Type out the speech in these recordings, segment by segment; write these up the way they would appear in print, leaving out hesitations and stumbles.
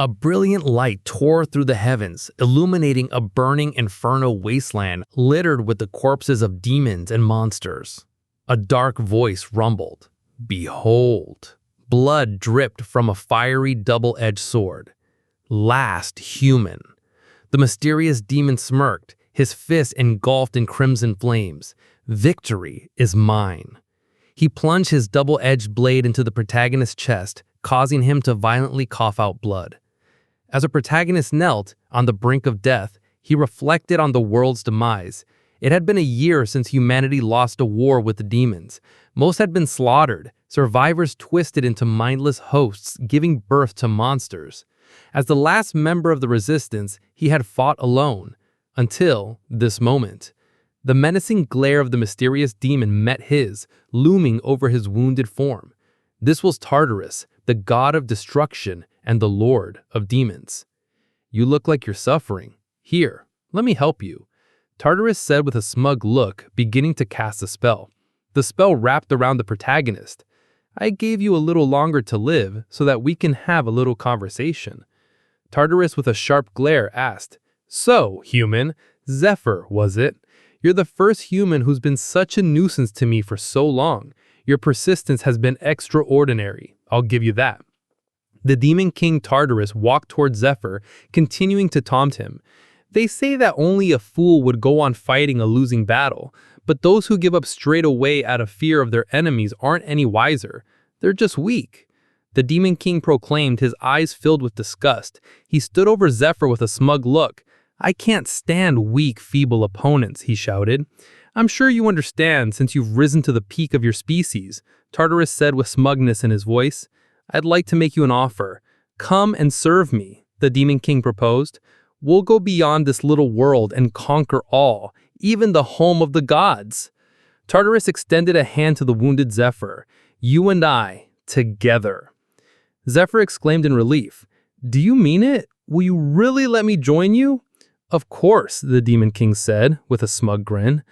A brilliant light tore through the heavens, illuminating a burning inferno wasteland littered with the corpses of demons and monsters. A dark voice rumbled, "Behold!" Blood dripped from a fiery double-edged sword. Last human. The mysterious demon smirked, his fist engulfed in crimson flames. "Victory is mine." He plunged his double-edged blade into the protagonist's chest, causing him to violently cough out blood. As the protagonist knelt on the brink of death, he reflected on the world's demise. It had been a year since humanity lost a war with the demons. Most had been slaughtered, survivors twisted into mindless hosts, giving birth to monsters. As the last member of the resistance, he had fought alone. Until this moment. The menacing glare of the mysterious demon met his, looming over his wounded form. This was Tartarus, the god of destruction and the lord of demons. "You look like you're suffering. Here, let me help you," Tartarus said with a smug look, beginning to cast a spell. The spell wrapped around the protagonist. "I gave you a little longer to live so that we can have a little conversation." Tartarus, with a sharp glare, asked, "So, human, Zephyr, was it? You're the first human who's been such a nuisance to me for so long. Your persistence has been extraordinary, I'll give you that." The Demon King Tartarus walked towards Zephyr, continuing to taunt him. "They say that only a fool would go on fighting a losing battle, but those who give up straight away out of fear of their enemies aren't any wiser. They're just weak." The Demon King proclaimed, his eyes filled with disgust. He stood over Zephyr with a smug look. "I can't stand weak, feeble opponents," he shouted. "I'm sure you understand since you've risen to the peak of your species," Tartarus said with smugness in his voice. "I'd like to make you an offer. Come and serve me," the Demon King proposed. "We'll go beyond this little world and conquer all, even the home of the gods." Tartarus extended a hand to the wounded Zephyr. "You and I, together." Zephyr exclaimed in relief. "Do you mean it? Will you really let me join you?" "Of course," the Demon King said, with a smug grin.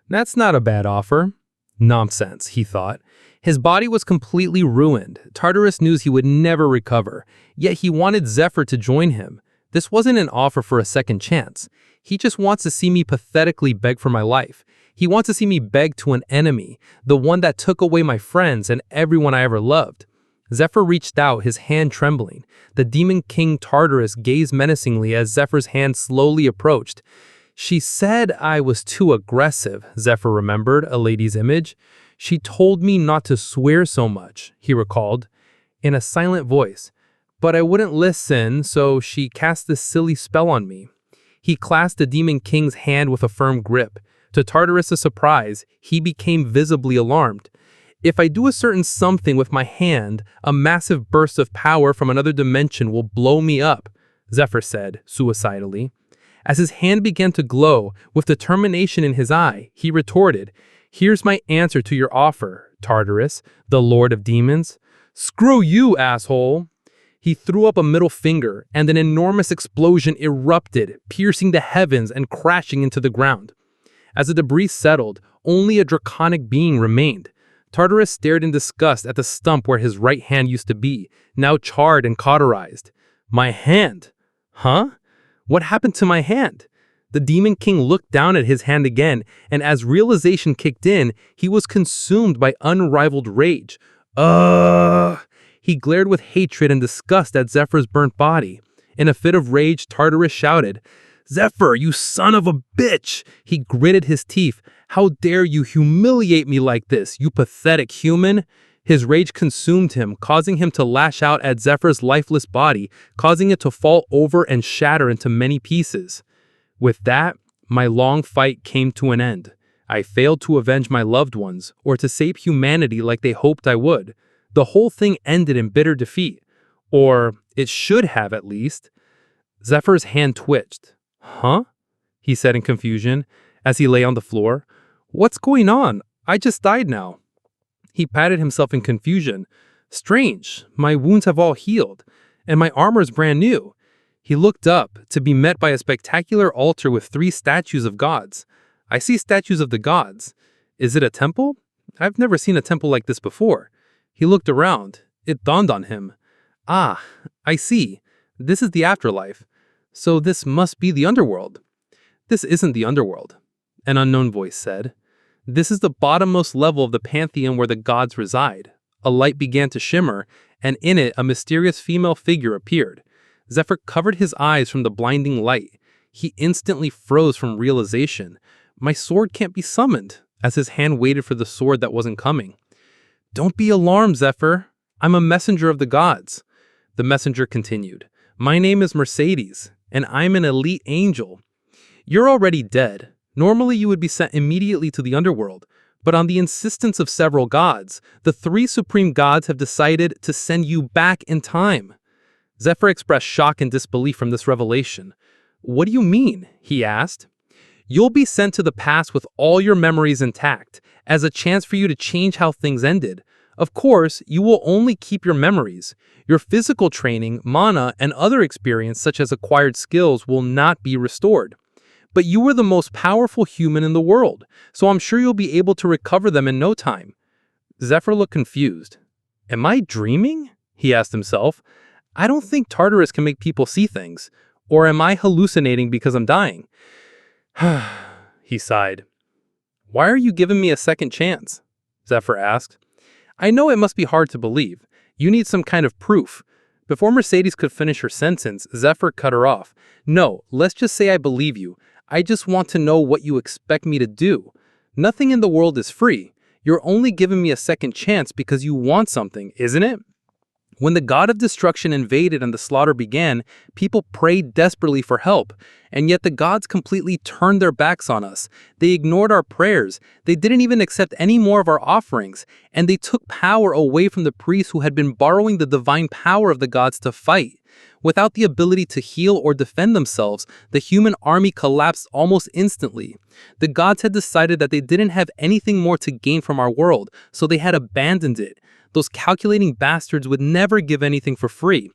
"That's not a bad offer." Nonsense, he thought. His body was completely ruined. Tartarus knew he would never recover, yet he wanted Zephyr to join him. This wasn't an offer for a second chance. He just wants to see me pathetically beg for my life. He wants to see me beg to an enemy, the one that took away my friends and everyone I ever loved. Zephyr reached out, his hand trembling. The Demon King Tartarus gazed menacingly as Zephyr's hand slowly approached. "She said I was too aggressive," Zephyr remembered, a lady's image. "She told me not to swear so much," he recalled, in a silent voice. "But I wouldn't listen, so she cast this silly spell on me." He clasped the Demon King's hand with a firm grip. To Tartarus' surprise, he became visibly alarmed. "If I do a certain something with my hand, a massive burst of power from another dimension will blow me up," Zephyr said, suicidally. As his hand began to glow, with determination in his eye, he retorted, "Here's my answer to your offer, Tartarus, the Lord of Demons." "Screw you, asshole!" He threw up a middle finger, and an enormous explosion erupted, piercing the heavens and crashing into the ground. As the debris settled, only a draconic being remained. Tartarus stared in disgust at the stump where his right hand used to be, now charred and cauterized. "My hand? Huh? What happened to my hand?" The Demon King looked down at his hand again, and as realization kicked in, he was consumed by unrivaled rage. "Ugh!" He glared with hatred and disgust at Zephyr's burnt body. In a fit of rage, Tartarus shouted, "Zephyr, you son of a bitch!" He gritted his teeth. "How dare you humiliate me like this, you pathetic human!" His rage consumed him, causing him to lash out at Zephyr's lifeless body, causing it to fall over and shatter into many pieces. With that, my long fight came to an end. I failed to avenge my loved ones, or to save humanity like they hoped I would. The whole thing ended in bitter defeat. Or it should have, at least. Zephyr's hand twitched. "Huh?" he said in confusion, as he lay on the floor. "What's going on? I just died now." He patted himself in confusion. "Strange, my wounds have all healed, and my armor's brand new." He looked up, to be met by a spectacular altar with 3 statues of gods. "I see statues of the gods. Is it a temple? I've never seen a temple like this before." He looked around. It dawned on him. "Ah, I see. This is the afterlife. So this must be the underworld. This isn't the underworld, an unknown voice said. This is the bottommost level of the pantheon where the gods reside. A light began to shimmer, and in it a mysterious female figure appeared. Zephyr covered his eyes from the blinding light. He instantly froze from realization. My sword can't be summoned, as his hand waited for the sword that wasn't coming. Don't be alarmed, Zephyr. I'm a messenger of the gods. The messenger continued. My name is Mercedes, and I'm an elite angel. You're already dead. Normally you would be sent immediately to the underworld, but on the insistence of several gods, the three supreme gods have decided to send you back in time. Zephyr expressed shock and disbelief from this revelation. What do you mean? He asked. You'll be sent to the past with all your memories intact, as a chance for you to change how things ended. Of course, you will only keep your memories. Your physical training, mana, and other experience such as acquired skills will not be restored. But you were the most powerful human in the world, so I'm sure you'll be able to recover them in no time. Zephyr looked confused. Am I dreaming? He asked himself. I don't think Tartarus can make people see things. Or am I hallucinating because I'm dying? He sighed. Why are you giving me a second chance? Zephyr asked. I know it must be hard to believe. You need some kind of proof. Before Mercedes could finish her sentence, Zephyr cut her off. No, let's just say I believe you. I just want to know what you expect me to do. Nothing in the world is free. You're only giving me a second chance because you want something, isn't it? When the god of destruction invaded and the slaughter began, people prayed desperately for help, and yet the gods completely turned their backs on us. They ignored our prayers, they didn't even accept any more of our offerings, and they took power away from the priests who had been borrowing the divine power of the gods to fight. Without the ability to heal or defend themselves, the human army collapsed almost instantly. The gods had decided that they didn't have anything more to gain from our world, so they had abandoned it. Those calculating bastards would never give anything for free.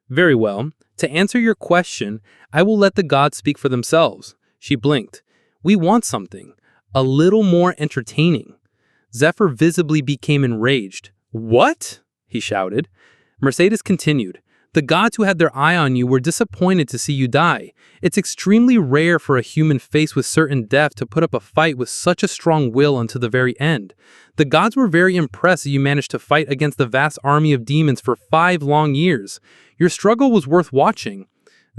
Very well. To answer your question, I will let the gods speak for themselves. She blinked. We want something. A little more entertaining. Zephyr visibly became enraged. What? He shouted. Mercedes continued. The gods who had their eye on you were disappointed to see you die. It's extremely rare for a human faced with certain death to put up a fight with such a strong will until the very end. The gods were very impressed that you managed to fight against the vast army of demons for 5 long years. Your struggle was worth watching.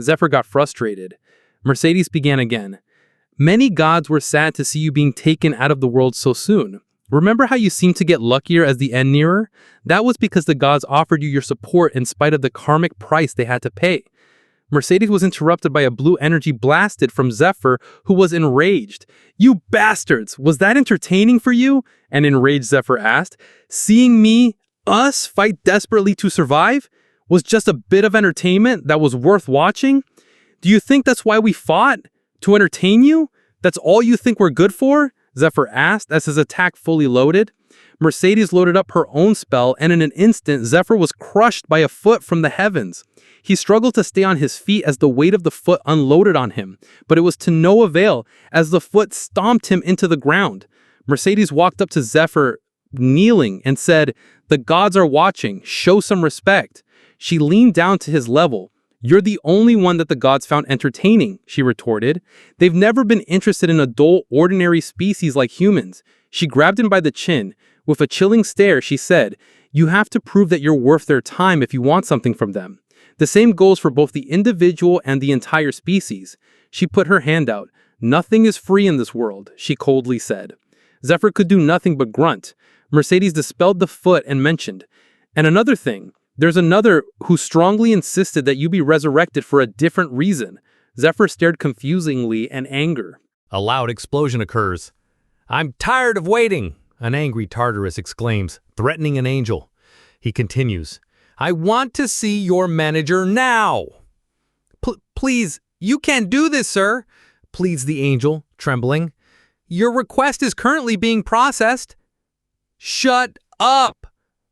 Zephyr got frustrated. Mercedes began again. Many gods were sad to see you being taken out of the world so soon. Remember how you seemed to get luckier as the end nearer? That was because the gods offered you your support in spite of the karmic price they had to pay. Mercedes was interrupted by a blue energy blasted from Zephyr, who was enraged. You bastards! Was that entertaining for you? An enraged Zephyr asked. Seeing us, fight desperately to survive? Was just a bit of entertainment that was worth watching? Do you think that's why we fought? To entertain you? That's all you think we're good for? Zephyr asked as his attack fully loaded. Mercedes loaded up her own spell, and in an instant, Zephyr was crushed by a foot from the heavens. He struggled to stay on his feet as the weight of the foot unloaded on him, but it was to no avail as the foot stomped him into the ground. Mercedes walked up to Zephyr, kneeling, and said, "The gods are watching. Show some respect." She leaned down to his level. "You're the only one that the gods found entertaining," she retorted. "They've never been interested in a dull, ordinary species like humans." She grabbed him by the chin. With a chilling stare, she said, "You have to prove that you're worth their time if you want something from them. The same goes for both the individual and the entire species." She put her hand out. "Nothing is free in this world," she coldly said. Zephyr could do nothing but grunt. Mercedes dispelled the foot and mentioned, "And another thing. There's another who strongly insisted that you be resurrected for a different reason." Zephyr stared confusingly in anger. A loud explosion occurs. "I'm tired of waiting," an angry Tartarus exclaims, threatening an angel. He continues, "I want to see your manager now." Please, you can't do this, sir," pleads the angel, trembling. "Your request is currently being processed." "Shut up!"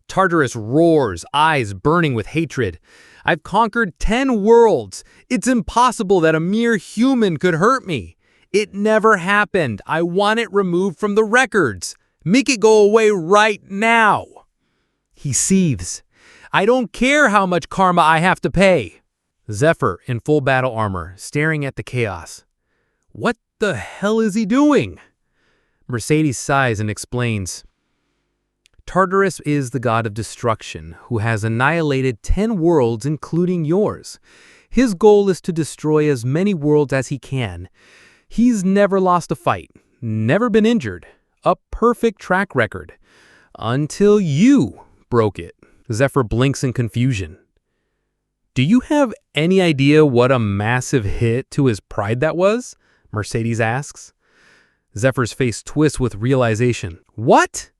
Tartarus roars, eyes burning with hatred. "I've conquered 10 worlds. It's impossible that a mere human could hurt me. It never happened. I want it removed from the records. Make it go away right now." He seethes. "I don't care how much karma I have to pay." Zephyr, in full battle armor, staring at the chaos. What the hell is he doing? Mercedes sighs and explains. Tartarus is the god of destruction, who has annihilated 10 worlds, including yours. His goal is to destroy as many worlds as he can. He's never lost a fight, never been injured, a perfect track record. Until you broke it. Zephyr blinks in confusion. Do you have any idea what a massive hit to his pride that was? Mercedes asks. Zephyr's face twists with realization. What?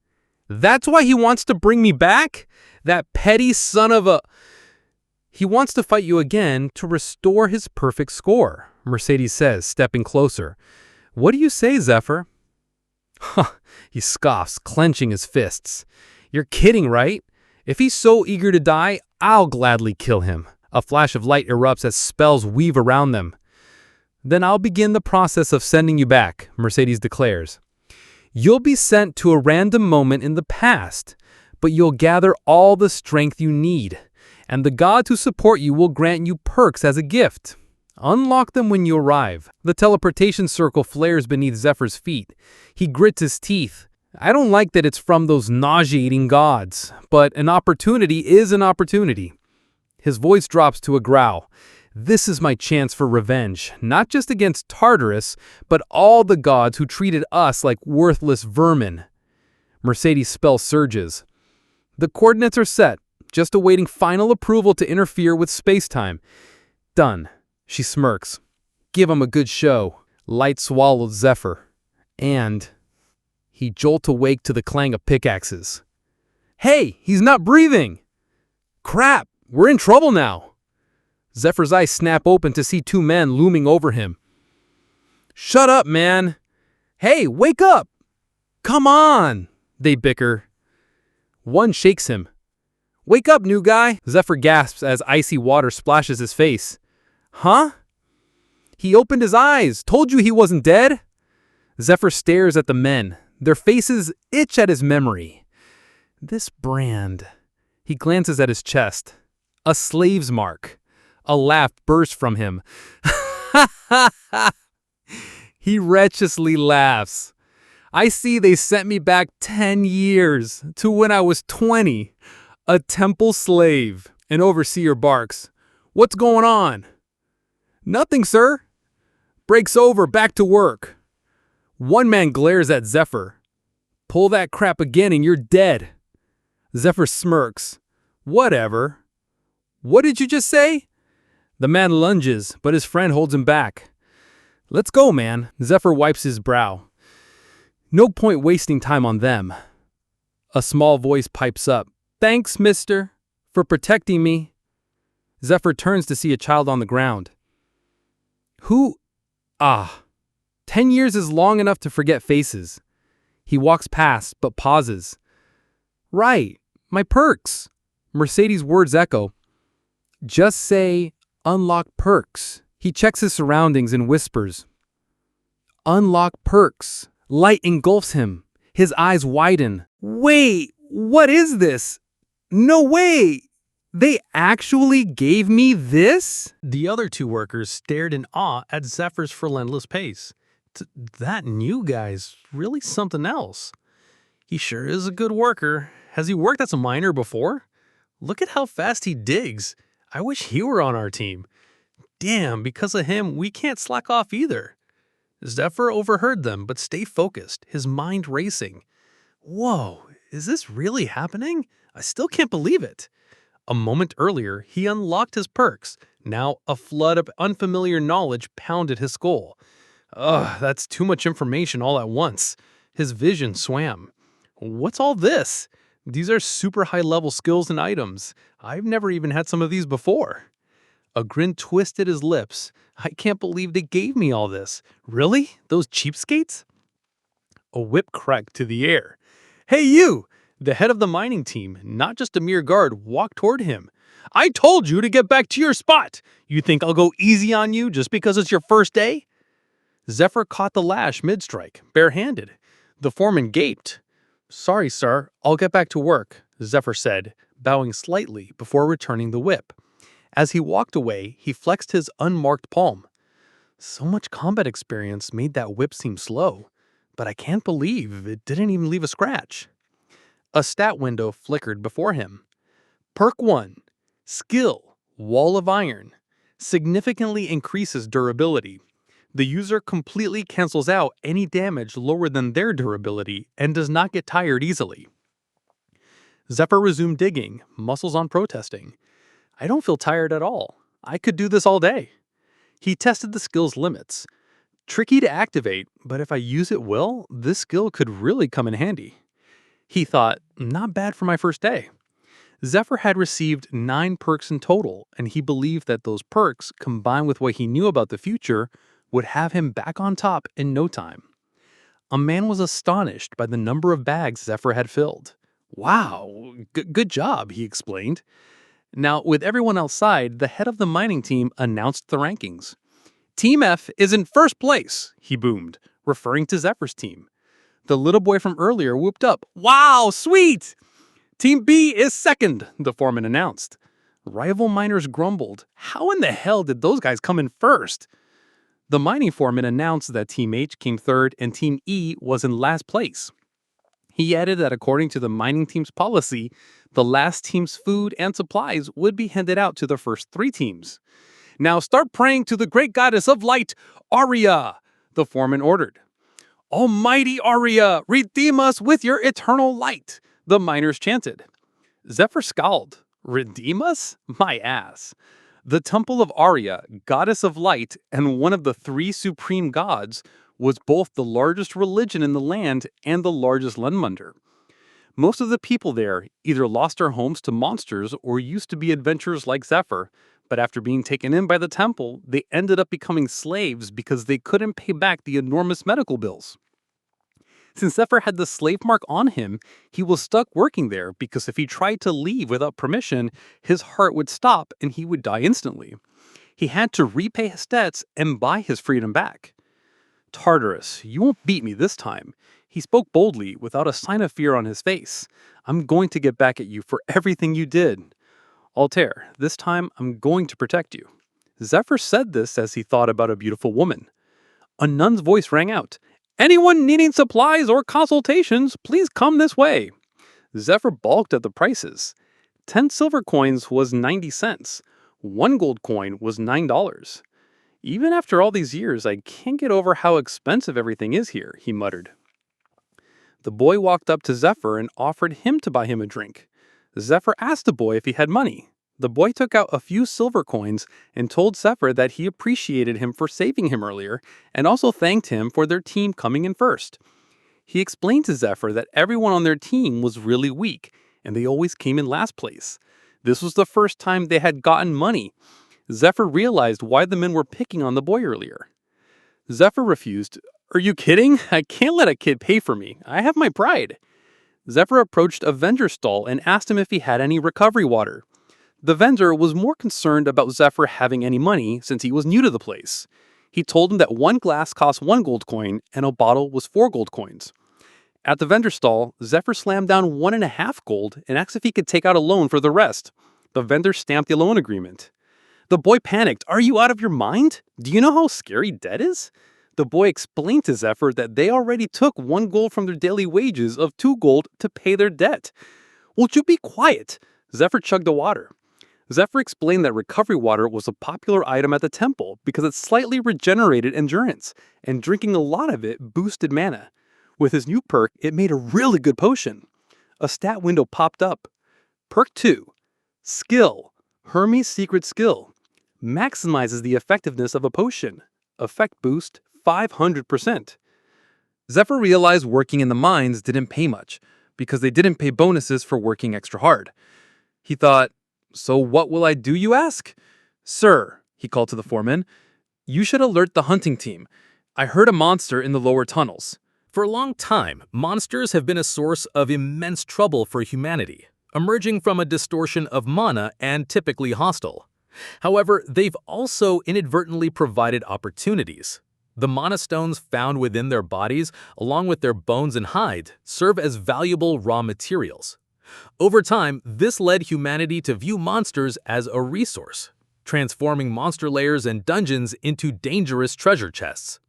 That's why he wants to bring me back? That petty son of a... He wants to fight you again to restore his perfect score, Mercedes says, stepping closer. What do you say, Zephyr? Huh, he scoffs, clenching his fists. You're kidding, right? If he's so eager to die, I'll gladly kill him. A flash of light erupts as spells weave around them. Then I'll begin the process of sending you back, Mercedes declares. You'll be sent to a random moment in the past, but you'll gather all the strength you need, and the gods who support you will grant you perks as a gift. Unlock them when you arrive. The teleportation circle flares beneath Zephyr's feet. He grits his teeth. I don't like that it's from those nauseating gods, but an opportunity is an opportunity. His voice drops to a growl. This is my chance for revenge, not just against Tartarus, but all the gods who treated us like worthless vermin. Mercedes' spell surges. The coordinates are set, just awaiting final approval to interfere with space-time. Done. She smirks. Give him a good show. Light swallowed Zephyr. And he jolts awake to the clang of pickaxes. Hey, he's not breathing! Crap, we're in trouble now. Zephyr's eyes snap open to see 2 men looming over him. Shut up, man! Hey, wake up! Come on! They bicker. One shakes him. Wake up, new guy! Zephyr gasps as icy water splashes his face. Huh? He opened his eyes. Told you he wasn't dead. Zephyr stares at the men. Their faces itch at his memory. This brand. He glances at his chest. A slave's mark. A laugh bursts from him. He wretchedly laughs. I see they sent me back 10 years to when I was 20. A temple slave. An overseer barks. What's going on? Nothing, sir. Break's over, back to work. One man glares at Zephyr. Pull that crap again and you're dead. Zephyr smirks. Whatever. What did you just say? The man lunges, but his friend holds him back. Let's go, man. Zephyr wipes his brow. No point wasting time on them. A small voice pipes up. Thanks, mister, for protecting me. Zephyr turns to see a child on the ground. Who? 10 years is long enough to forget faces. He walks past, but pauses. Right, my perks. Mercedes' words echo. Just say, unlock perks. He checks his surroundings and whispers. Unlock perks. Light engulfs him. His eyes widen. Wait, what is this? No way! They actually gave me this? The other 2 workers stared in awe at Zephyr's relentless pace. That new guy's really something else. He sure is a good worker. Has he worked as a miner before? Look at how fast he digs. I wish he were on our team. Damn, because of him, we can't slack off either. Zephyr overheard them, but stayed focused, his mind racing. Whoa, is this really happening? I still can't believe it. A moment earlier, he unlocked his perks. Now, a flood of unfamiliar knowledge pounded his skull. Ugh, that's too much information all at once. His vision swam. What's all this? These are super high-level skills and items. I've never even had some of these before. A grin twisted his lips. I can't believe they gave me all this. Really? Those cheapskates? A whip cracked to the air. Hey, you! The head of the mining team, not just a mere guard, walked toward him. I told you to get back to your spot. You think I'll go easy on you just because it's your first day? Zephyr caught the lash mid-strike, barehanded. The foreman gaped. Sorry, sir. I'll get back to work, Zephyr said, bowing slightly before returning the whip. As he walked away, he flexed his unmarked palm. So much combat experience made that whip seem slow, but I can't believe it didn't even leave a scratch. A stat window flickered before him. Perk 1. Skill, Wall of Iron. Significantly increases durability. The user completely cancels out any damage lower than their durability and does not get tired easily. Zephyr resumed digging, muscles on protesting. I don't feel tired at all. I could do this all day. He tested the skill's limits. Tricky to activate, but if I use it well, this skill could really come in handy. He thought, not bad for my first day. Zephyr had received 9 perks in total, and he believed that those perks, combined with what he knew about the future, would have him back on top in no time. A man was astonished by the number of bags Zephyr had filled. Wow, good job, he explained. Now, with everyone outside, the head of the mining team announced the rankings. Team F is in first place, he boomed, referring to Zephyr's team. The little boy from earlier whooped up, Wow, sweet! Team B is second, the foreman announced. Rival miners grumbled, How in the hell did those guys come in first? The mining foreman announced that Team H came third and Team E was in last place. He added that according to the mining team's policy, the last team's food and supplies would be handed out to the first 3 teams. Now start praying to the great goddess of light, Arya, the foreman ordered. Almighty Arya, redeem us with your eternal light, the miners chanted. Zephyr scowled. Redeem us? My ass. The temple of Arya, goddess of light and one of the 3 supreme gods, was both the largest religion in the land and the largest landmunder. Most of the people there either lost their homes to monsters or used to be adventurers like Zephyr, but after being taken in by the temple, they ended up becoming slaves because they couldn't pay back the enormous medical bills. Since Zephyr had the slave mark on him, he was stuck working there because if he tried to leave without permission, his heart would stop and he would die instantly. He had to repay his debts and buy his freedom back. Tartarus, you won't beat me this time. He spoke boldly, without a sign of fear on his face. I'm going to get back at you for everything you did. Altair, this time I'm going to protect you. Zephyr said this as he thought about a beautiful woman. A nun's voice rang out. Anyone needing supplies or consultations, please come this way. Zephyr balked at the prices. 10 silver coins was 90 cents. 1 gold coin was $9. Even after all these years, I can't get over how expensive everything is here, he muttered. The boy walked up to Zephyr and offered him to buy him a drink. Zephyr asked the boy if he had money. The boy took out a few silver coins and told Zephyr that he appreciated him for saving him earlier and also thanked him for their team coming in first. He explained to Zephyr that everyone on their team was really weak and they always came in last place. This was the first time they had gotten money. Zephyr realized why the men were picking on the boy earlier. Zephyr refused. Are you kidding? I can't let a kid pay for me. I have my pride. Zephyr approached a vendor stall and asked him if he had any recovery water. The vendor was more concerned about Zephyr having any money since he was new to the place. He told him that 1 glass cost 1 gold coin and a bottle was 4 gold coins. At the vendor stall, Zephyr slammed down 1.5 gold and asked if he could take out a loan for the rest. The vendor stamped the loan agreement. The boy panicked. Are you out of your mind? Do you know how scary debt is? The boy explained to Zephyr that they already took 1 gold from their daily wages of 2 gold to pay their debt. Won't you be quiet? Zephyr chugged the water. Zephyr explained that recovery water was a popular item at the temple because it slightly regenerated endurance, and drinking a lot of it boosted mana. With his new perk, it made a really good potion. A stat window popped up. Perk 2. Skill. Hermes' secret skill. Maximizes the effectiveness of a potion. Effect boost 500%. Zephyr realized working in the mines didn't pay much, because they didn't pay bonuses for working extra hard. He thought, so what will I do, you ask? Sir, he called to the foreman, you should alert the hunting team. I heard a monster in the lower tunnels. For a long time, monsters have been a source of immense trouble for humanity, emerging from a distortion of mana and typically hostile. However, they've also inadvertently provided opportunities. The mana stones found within their bodies, along with their bones and hide, serve as valuable raw materials. Over time, this led humanity to view monsters as a resource. transforming monster layers and dungeons into dangerous treasure chests.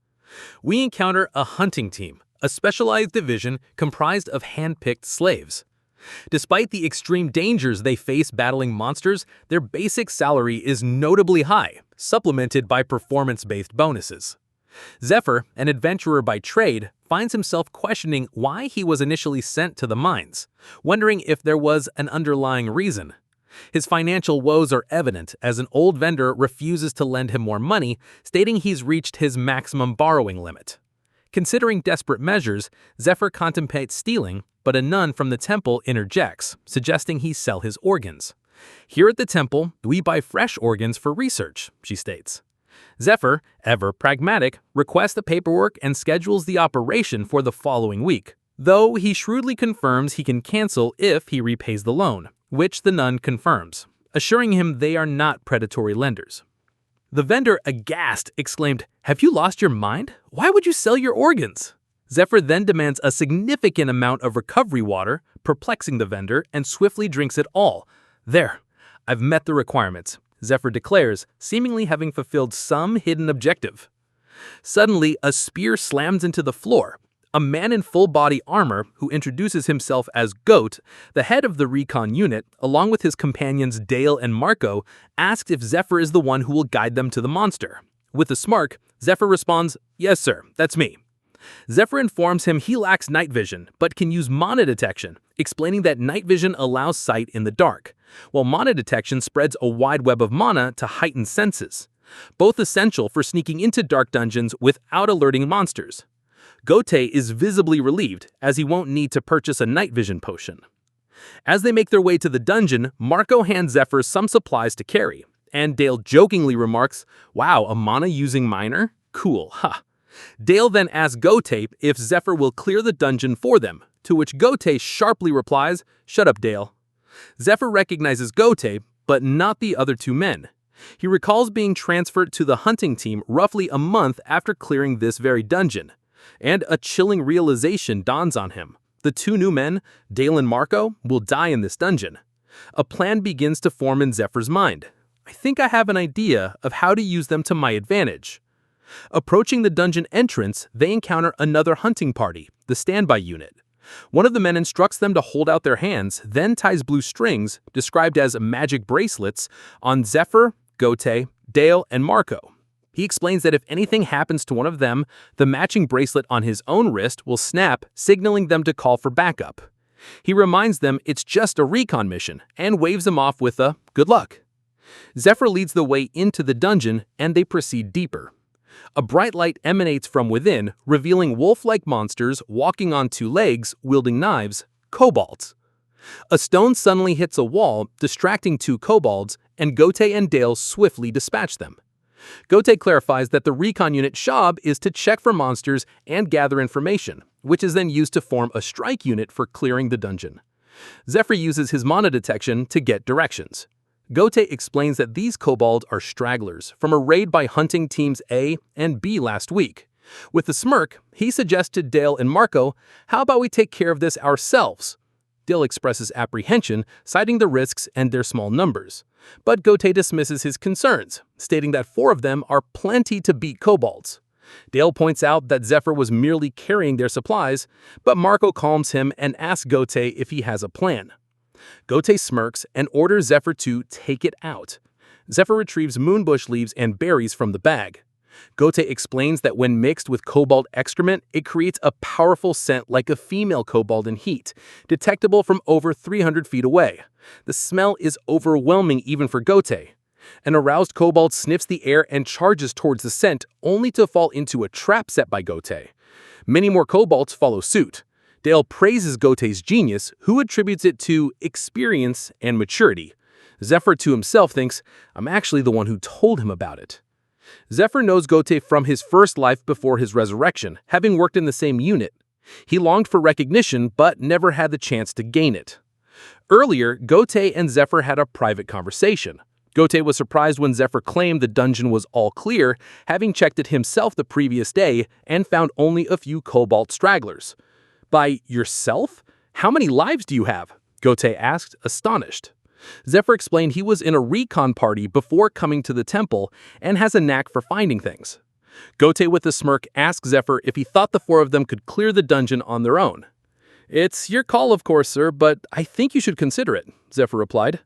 We encounter a hunting team, a specialized division comprised of hand-picked slaves. Despite the extreme dangers they face battling monsters, their basic salary is notably high, supplemented by performance-based bonuses. Zephyr, an adventurer by trade, finds himself questioning why he was initially sent to the mines, wondering if there was an underlying reason. His financial woes are evident as an old vendor refuses to lend him more money, stating he's reached his maximum borrowing limit. Considering desperate measures, Zephyr contemplates stealing, but a nun from the temple interjects, suggesting he sell his organs. "Here at the temple, we buy fresh organs for research," she states. Zephyr, ever pragmatic, requests the paperwork and schedules the operation for the following week, though he shrewdly confirms he can cancel if he repays the loan, which the nun confirms, assuring him they are not predatory lenders. The vendor, aghast, exclaimed, "Have you lost your mind? Why would you sell your organs?" Zephyr then demands a significant amount of recovery water, perplexing the vendor, and swiftly drinks it all. "There, I've met the requirements," Zephyr declares, seemingly having fulfilled some hidden objective. Suddenly, a spear slams into the floor. A man in full-body armor, who introduces himself as Goat, the head of the recon unit, along with his companions Dale and Marco, asks if Zephyr is the one who will guide them to the monster. With a smirk, Zephyr responds, "Yes, sir, that's me." Zephyr informs him he lacks night vision, but can use mana detection, explaining that night vision allows sight in the dark, while mana detection spreads a wide web of mana to heighten senses, both essential for sneaking into dark dungeons without alerting monsters. Gote is visibly relieved, as he won't need to purchase a night vision potion. As they make their way to the dungeon, Marco hands Zephyr some supplies to carry, and Dale jokingly remarks, "Wow, a mana-using miner? Cool, ha." Dale then asks Gote if Zephyr will clear the dungeon for them, to which Gote sharply replies, "Shut up, Dale." Zephyr recognizes Gote, but not the other two men. He recalls being transferred to the hunting team roughly a month after clearing this very dungeon, and a chilling realization dawns on him. The two new men, Dale and Marco, will die in this dungeon. A plan begins to form in Zephyr's mind. "I think I have an idea of how to use them to my advantage." Approaching the dungeon entrance, they encounter another hunting party, the standby unit. One of the men instructs them to hold out their hands, then ties blue strings, described as magic bracelets, on Zephyr, Gote, Dale, and Marco. He explains that if anything happens to one of them, the matching bracelet on his own wrist will snap, signaling them to call for backup. He reminds them it's just a recon mission, and waves them off with a "good luck." Zephyr leads the way into the dungeon, and they proceed deeper. A bright light emanates from within, revealing wolf-like monsters walking on two legs, wielding knives, kobolds. A stone suddenly hits a wall, distracting two kobolds, and Gote and Dale swiftly dispatch them. Gote clarifies that the recon unit's job is to check for monsters and gather information, which is then used to form a strike unit for clearing the dungeon. Zephyr uses his mana detection to get directions. Gote explains that these kobolds are stragglers from a raid by hunting teams A and B last week. With a smirk, he suggests to Dale and Marco, "How about we take care of this ourselves?" Dale expresses apprehension, citing the risks and their small numbers. But Gote dismisses his concerns, stating that 4 of them are plenty to beat kobolds. Dale points out that Zephyr was merely carrying their supplies, but Marco calms him and asks Gote if he has a plan. Gote smirks and orders Zephyr to take it out. Zephyr retrieves moonbush leaves and berries from the bag. Gote explains that when mixed with kobold excrement, it creates a powerful scent like a female kobold in heat, detectable from over 300 feet away. The smell is overwhelming even for Gote. An aroused kobold sniffs the air and charges towards the scent, only to fall into a trap set by Gote. Many more kobolds follow suit. Dale praises Gote's genius, who attributes it to experience and maturity. Zephyr to himself thinks, "I'm actually the one who told him about it." Zephyr knows Gote from his first life before his resurrection, having worked in the same unit. He longed for recognition, but never had the chance to gain it. Earlier, Gote and Zephyr had a private conversation. Gote was surprised when Zephyr claimed the dungeon was all clear, having checked it himself the previous day and found only a few kobold stragglers. "By yourself? How many lives do you have?" Gote asked, astonished. Zephyr explained he was in a recon party before coming to the temple and has a knack for finding things. Gote with a smirk asked Zephyr if he thought the four of them could clear the dungeon on their own. "It's your call, of course, sir, but I think you should consider it," Zephyr replied.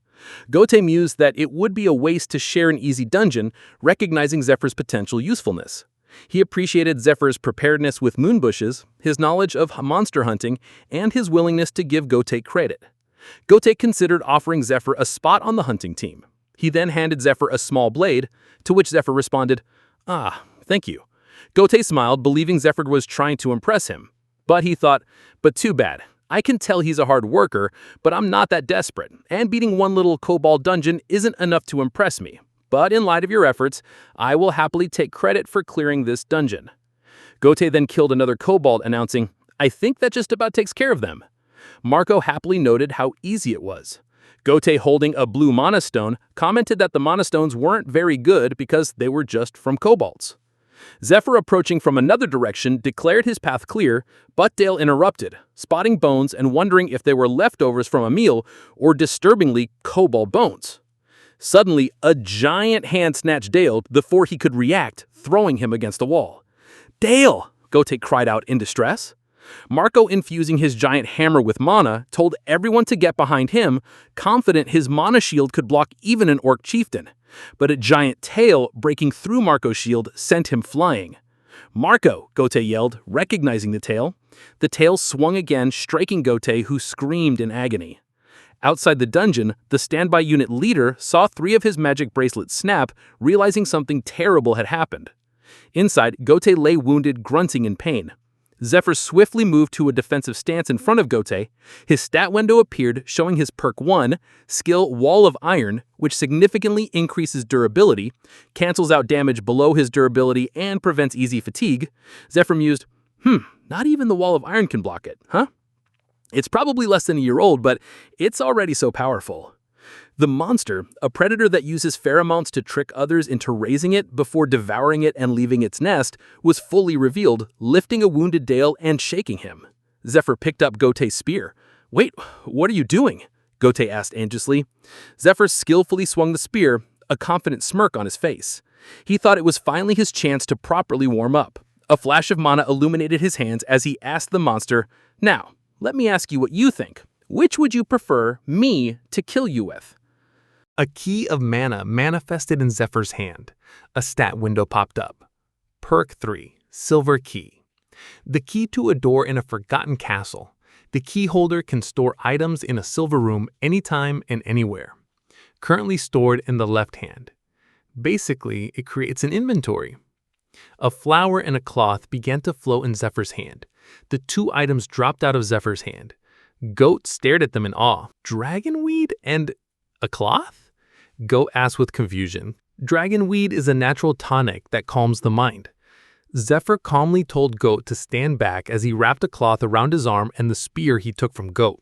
Gote mused that it would be a waste to share an easy dungeon, recognizing Zephyr's potential usefulness. He appreciated Zephyr's preparedness with moonbushes, his knowledge of monster hunting, and his willingness to give Gote credit. Gote considered offering Zephyr a spot on the hunting team. He then handed Zephyr a small blade, to which Zephyr responded, "Ah, thank you." Gote smiled, believing Zephyr was trying to impress him. But he thought, "But too bad. I can tell he's a hard worker, but I'm not that desperate, and beating one little kobold dungeon isn't enough to impress me. But in light of your efforts, I will happily take credit for clearing this dungeon." Gote then killed another kobold, announcing, "I think that just about takes care of them." Marco happily noted how easy it was. Gote, holding a blue mana stone, commented that the mana stones weren't very good because they were just from kobolds. Zephyr, approaching from another direction, declared his path clear, but Dale interrupted, spotting bones and wondering if they were leftovers from a meal or, disturbingly, kobold bones. Suddenly, a giant hand snatched Dale before he could react, throwing him against the wall. "Dale!" Gote cried out in distress. Marco, infusing his giant hammer with mana, told everyone to get behind him, confident his mana shield could block even an orc chieftain. But a giant tail breaking through Marco's shield sent him flying. "Marco!" Gote yelled, recognizing the tail. The tail swung again, striking Gote, who screamed in agony. Outside the dungeon, the standby unit leader saw 3 of his magic bracelets snap, realizing something terrible had happened. Inside, Gote lay wounded, grunting in pain. Zephyr swiftly moved to a defensive stance in front of Gote. His stat window appeared, showing his perk 1, skill Wall of Iron, which significantly increases durability, cancels out damage below his durability, and prevents easy fatigue. Zephyr mused, not even the Wall of Iron can block it, huh? It's probably less than a year old, but it's already so powerful. The monster, a predator that uses pheromones to trick others into raising it before devouring it and leaving its nest, was fully revealed, lifting a wounded Dale and shaking him. Zephyr picked up Gote's spear. "Wait, what are you doing?" Gote asked anxiously. Zephyr skillfully swung the spear, a confident smirk on his face. He thought it was finally his chance to properly warm up. A flash of mana illuminated his hands as he asked the monster, "Now, let me ask you what you think. Which would you prefer me to kill you with?" A key of mana manifested in Zephyr's hand. A stat window popped up. Perk 3, Silver Key. The key to a door in a forgotten castle. The key holder can store items in a silver room anytime and anywhere. Currently stored in the left hand. Basically, it creates an inventory. A flower and a cloth began to float in Zephyr's hand. The 2 items dropped out of Zephyr's hand. Goat stared at them in awe. Dragonweed and a cloth? Goat asked with confusion. Dragonweed is a natural tonic that calms the mind. Zephyr calmly told Goat to stand back as he wrapped a cloth around his arm and the spear he took from Goat.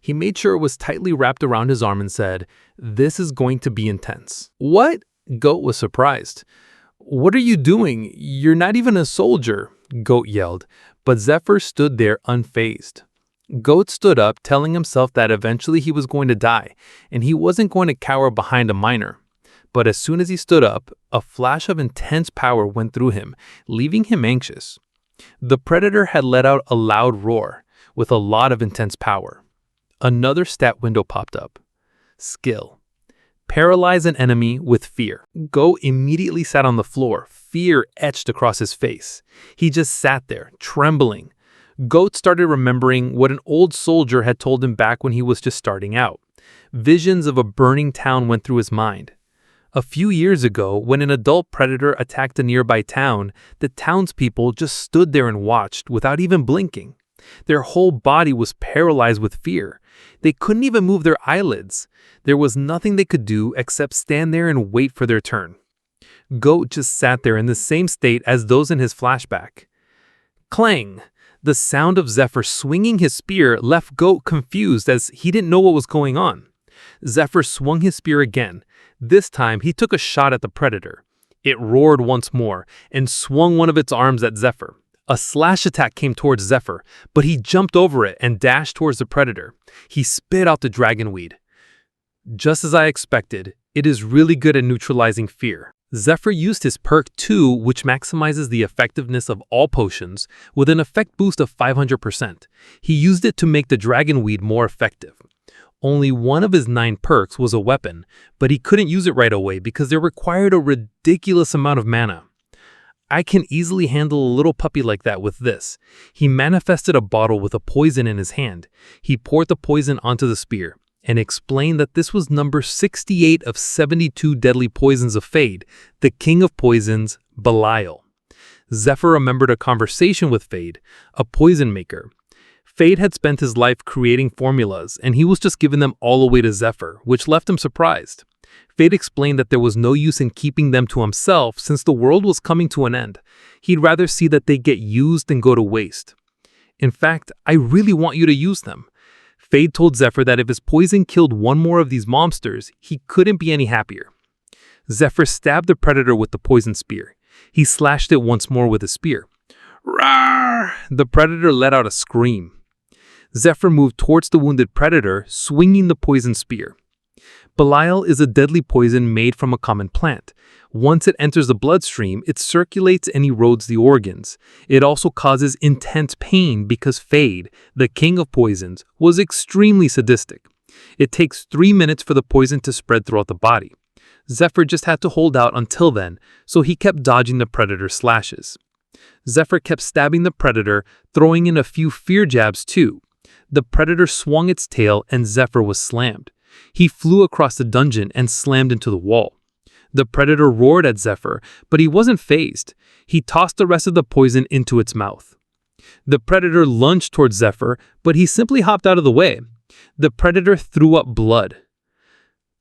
He made sure it was tightly wrapped around his arm and said, "This is going to be intense." "What?" Goat was surprised. "What are you doing? You're not even a soldier," Goat yelled, but Zephyr stood there unfazed. Goat stood up, telling himself that eventually he was going to die, and he wasn't going to cower behind a miner. But as soon as he stood up, a flash of intense power went through him, leaving him anxious. The predator had let out a loud roar, with a lot of intense power. Another stat window popped up. Skill. Paralyze an enemy with fear. Goat immediately sat on the floor, fear etched across his face. He just sat there, trembling. Goat started remembering what an old soldier had told him back when he was just starting out. Visions of a burning town went through his mind. A few years ago, when an adult predator attacked a nearby town, the townspeople just stood there and watched without even blinking. Their whole body was paralyzed with fear. They couldn't even move their eyelids. There was nothing they could do except stand there and wait for their turn. Goat just sat there in the same state as those in his flashback. Clang! The sound of Zephyr swinging his spear left Goat confused as he didn't know what was going on. Zephyr swung his spear again. This time, he took a shot at the predator. It roared once more and swung one of its arms at Zephyr. A slash attack came towards Zephyr, but he jumped over it and dashed towards the predator. He spit out the dragonweed. Just as I expected, it is really good at neutralizing fear. Zephyr used his perk 2, which maximizes the effectiveness of all potions, with an effect boost of 500%. He used it to make the dragon weed more effective. Only one of his 9 perks was a weapon, but he couldn't use it right away because it required a ridiculous amount of mana. I can easily handle a little puppy like that with this. He manifested a bottle with a poison in his hand. He poured the poison onto the spear and explained that this was number 68 of 72 deadly poisons of Fade, the king of poisons, Belial. Zephyr remembered a conversation with Fade, a poison maker. Fade had spent his life creating formulas, and he was just giving them all away to Zephyr, which left him surprised. Fade explained that there was no use in keeping them to himself since the world was coming to an end. He'd rather see that they get used than go to waste. In fact, I really want you to use them. Fade told Zephyr that if his poison killed one more of these monsters, he couldn't be any happier. Zephyr stabbed the predator with the poison spear. He slashed it once more with his spear. Roar! The predator let out a scream. Zephyr moved towards the wounded predator, swinging the poison spear. Belial is a deadly poison made from a common plant. Once it enters the bloodstream, it circulates and erodes the organs. It also causes intense pain because Fade, the king of poisons, was extremely sadistic. It takes 3 minutes for the poison to spread throughout the body. Zephyr just had to hold out until then, so he kept dodging the predator's slashes. Zephyr kept stabbing the predator, throwing in a few fear jabs too. The predator swung its tail and Zephyr was slammed. He flew across the dungeon and slammed into the wall. The predator roared at Zephyr, but he wasn't fazed. He tossed the rest of the poison into its mouth. The predator lunged towards Zephyr, but he simply hopped out of the way. The predator threw up blood.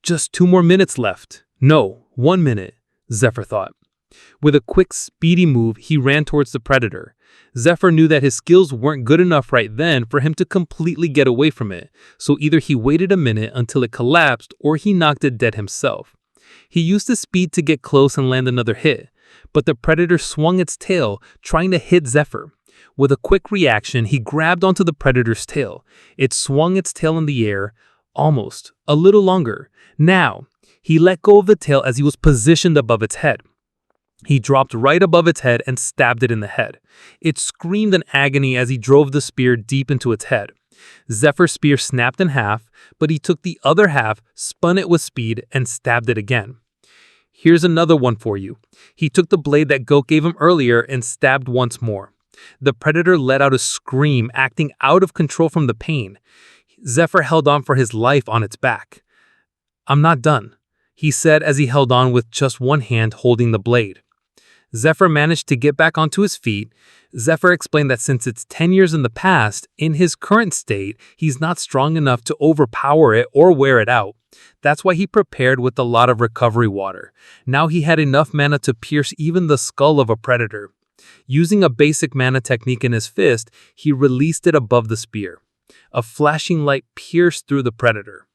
Just 2 more minutes left. No, 1 minute, Zephyr thought. With a quick, speedy move, he ran towards the predator. Zephyr knew that his skills weren't good enough right then for him to completely get away from it, so either he waited a minute until it collapsed or he knocked it dead himself. He used his speed to get close and land another hit, but the predator swung its tail, trying to hit Zephyr. With a quick reaction, he grabbed onto the predator's tail. It swung its tail in the air, almost, a little longer. Now, he let go of the tail as he was positioned above its head. He dropped right above its head and stabbed it in the head. It screamed in agony as he drove the spear deep into its head. Zephyr's spear snapped in half, but he took the other half, spun it with speed, and stabbed it again. Here's another one for you. He took the blade that Goat gave him earlier and stabbed once more. The predator let out a scream, acting out of control from the pain. Zephyr held on for his life on its back. "I'm not done," he said as he held on with just one hand holding the blade. Zephyr managed to get back onto his feet. Zephyr explained that since it's 10 years in the past, in his current state, he's not strong enough to overpower it or wear it out. That's why he prepared with a lot of recovery water. Now he had enough mana to pierce even the skull of a predator. Using a basic mana technique in his fist, he released it above the spear. A flashing light pierced through the predator.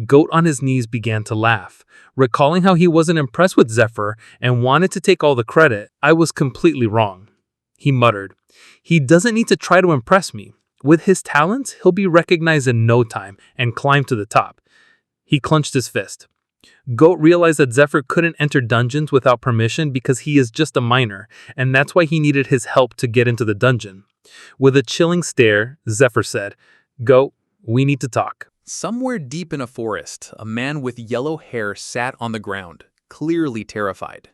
Goat on his knees began to laugh. Recalling how he wasn't impressed with Zephyr and wanted to take all the credit, I was completely wrong. He muttered, "He doesn't need to try to impress me. With his talents, he'll be recognized in no time and climb to the top." He clenched his fist. Goat realized that Zephyr couldn't enter dungeons without permission because he is just a minor, and that's why he needed his help to get into the dungeon. With a chilling stare, Zephyr said, "Goat, we need to talk." Somewhere deep in a forest, a man with yellow hair sat on the ground, clearly terrified.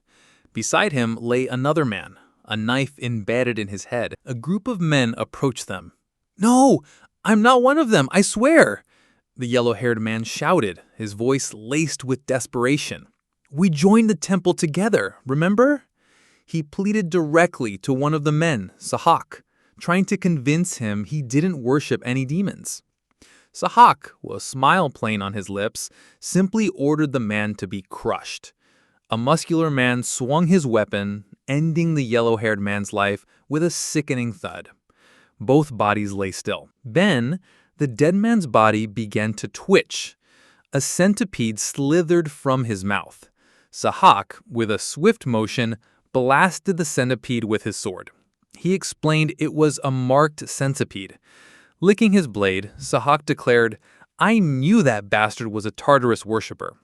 Beside him lay another man, a knife embedded in his head. A group of men approached them. "No, I'm not one of them, I swear!" The yellow-haired man shouted, his voice laced with desperation. "We joined the temple together, remember?" He pleaded directly to one of the men, Sahak, trying to convince him he didn't worship any demons. Sahak, with a smile playing on his lips, simply ordered the man to be crushed. A muscular man swung his weapon, ending the yellow-haired man's life with a sickening thud. Both bodies lay still. Then, the dead man's body began to twitch. A centipede slithered from his mouth. Sahak, with a swift motion, blasted the centipede with his sword. He explained it was a marked centipede. Licking his blade, Sahak declared, I knew that bastard was a Tartarus worshiper.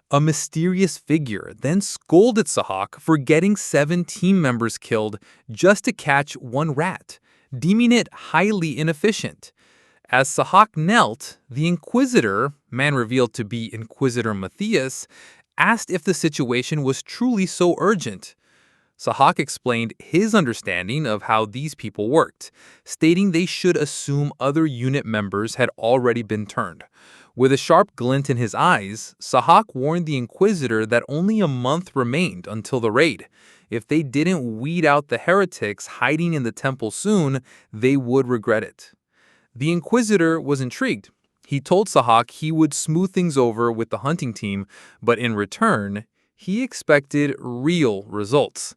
A mysterious figure then scolded Sahak for getting 7 team members killed just to catch 1 rat, deeming it highly inefficient. As Sahak knelt, the Inquisitor, man revealed to be Inquisitor Matthias, asked if the situation was truly so urgent. Sahak explained his understanding of how these people worked, stating they should assume other unit members had already been turned. With a sharp glint in his eyes, Sahak warned the Inquisitor that only a month remained until the raid. If they didn't weed out the heretics hiding in the temple soon, they would regret it. The Inquisitor was intrigued. He told Sahak he would smooth things over with the hunting team, but in return, he expected real results.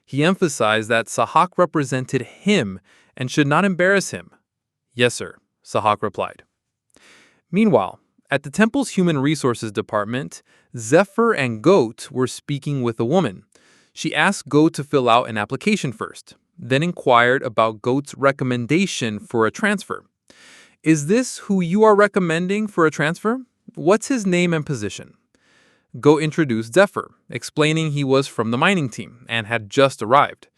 He emphasized that Sahak represented him and should not embarrass him. "Yes, sir," Sahak replied. Meanwhile, at the temple's human resources department, Zephyr and Goat were speaking with a woman. She asked Goat to fill out an application first, then inquired about Goat's recommendation for a transfer. "Is this who you are recommending for a transfer? What's his name and position?" Goat introduced Zephyr, explaining he was from the mining team and had just arrived.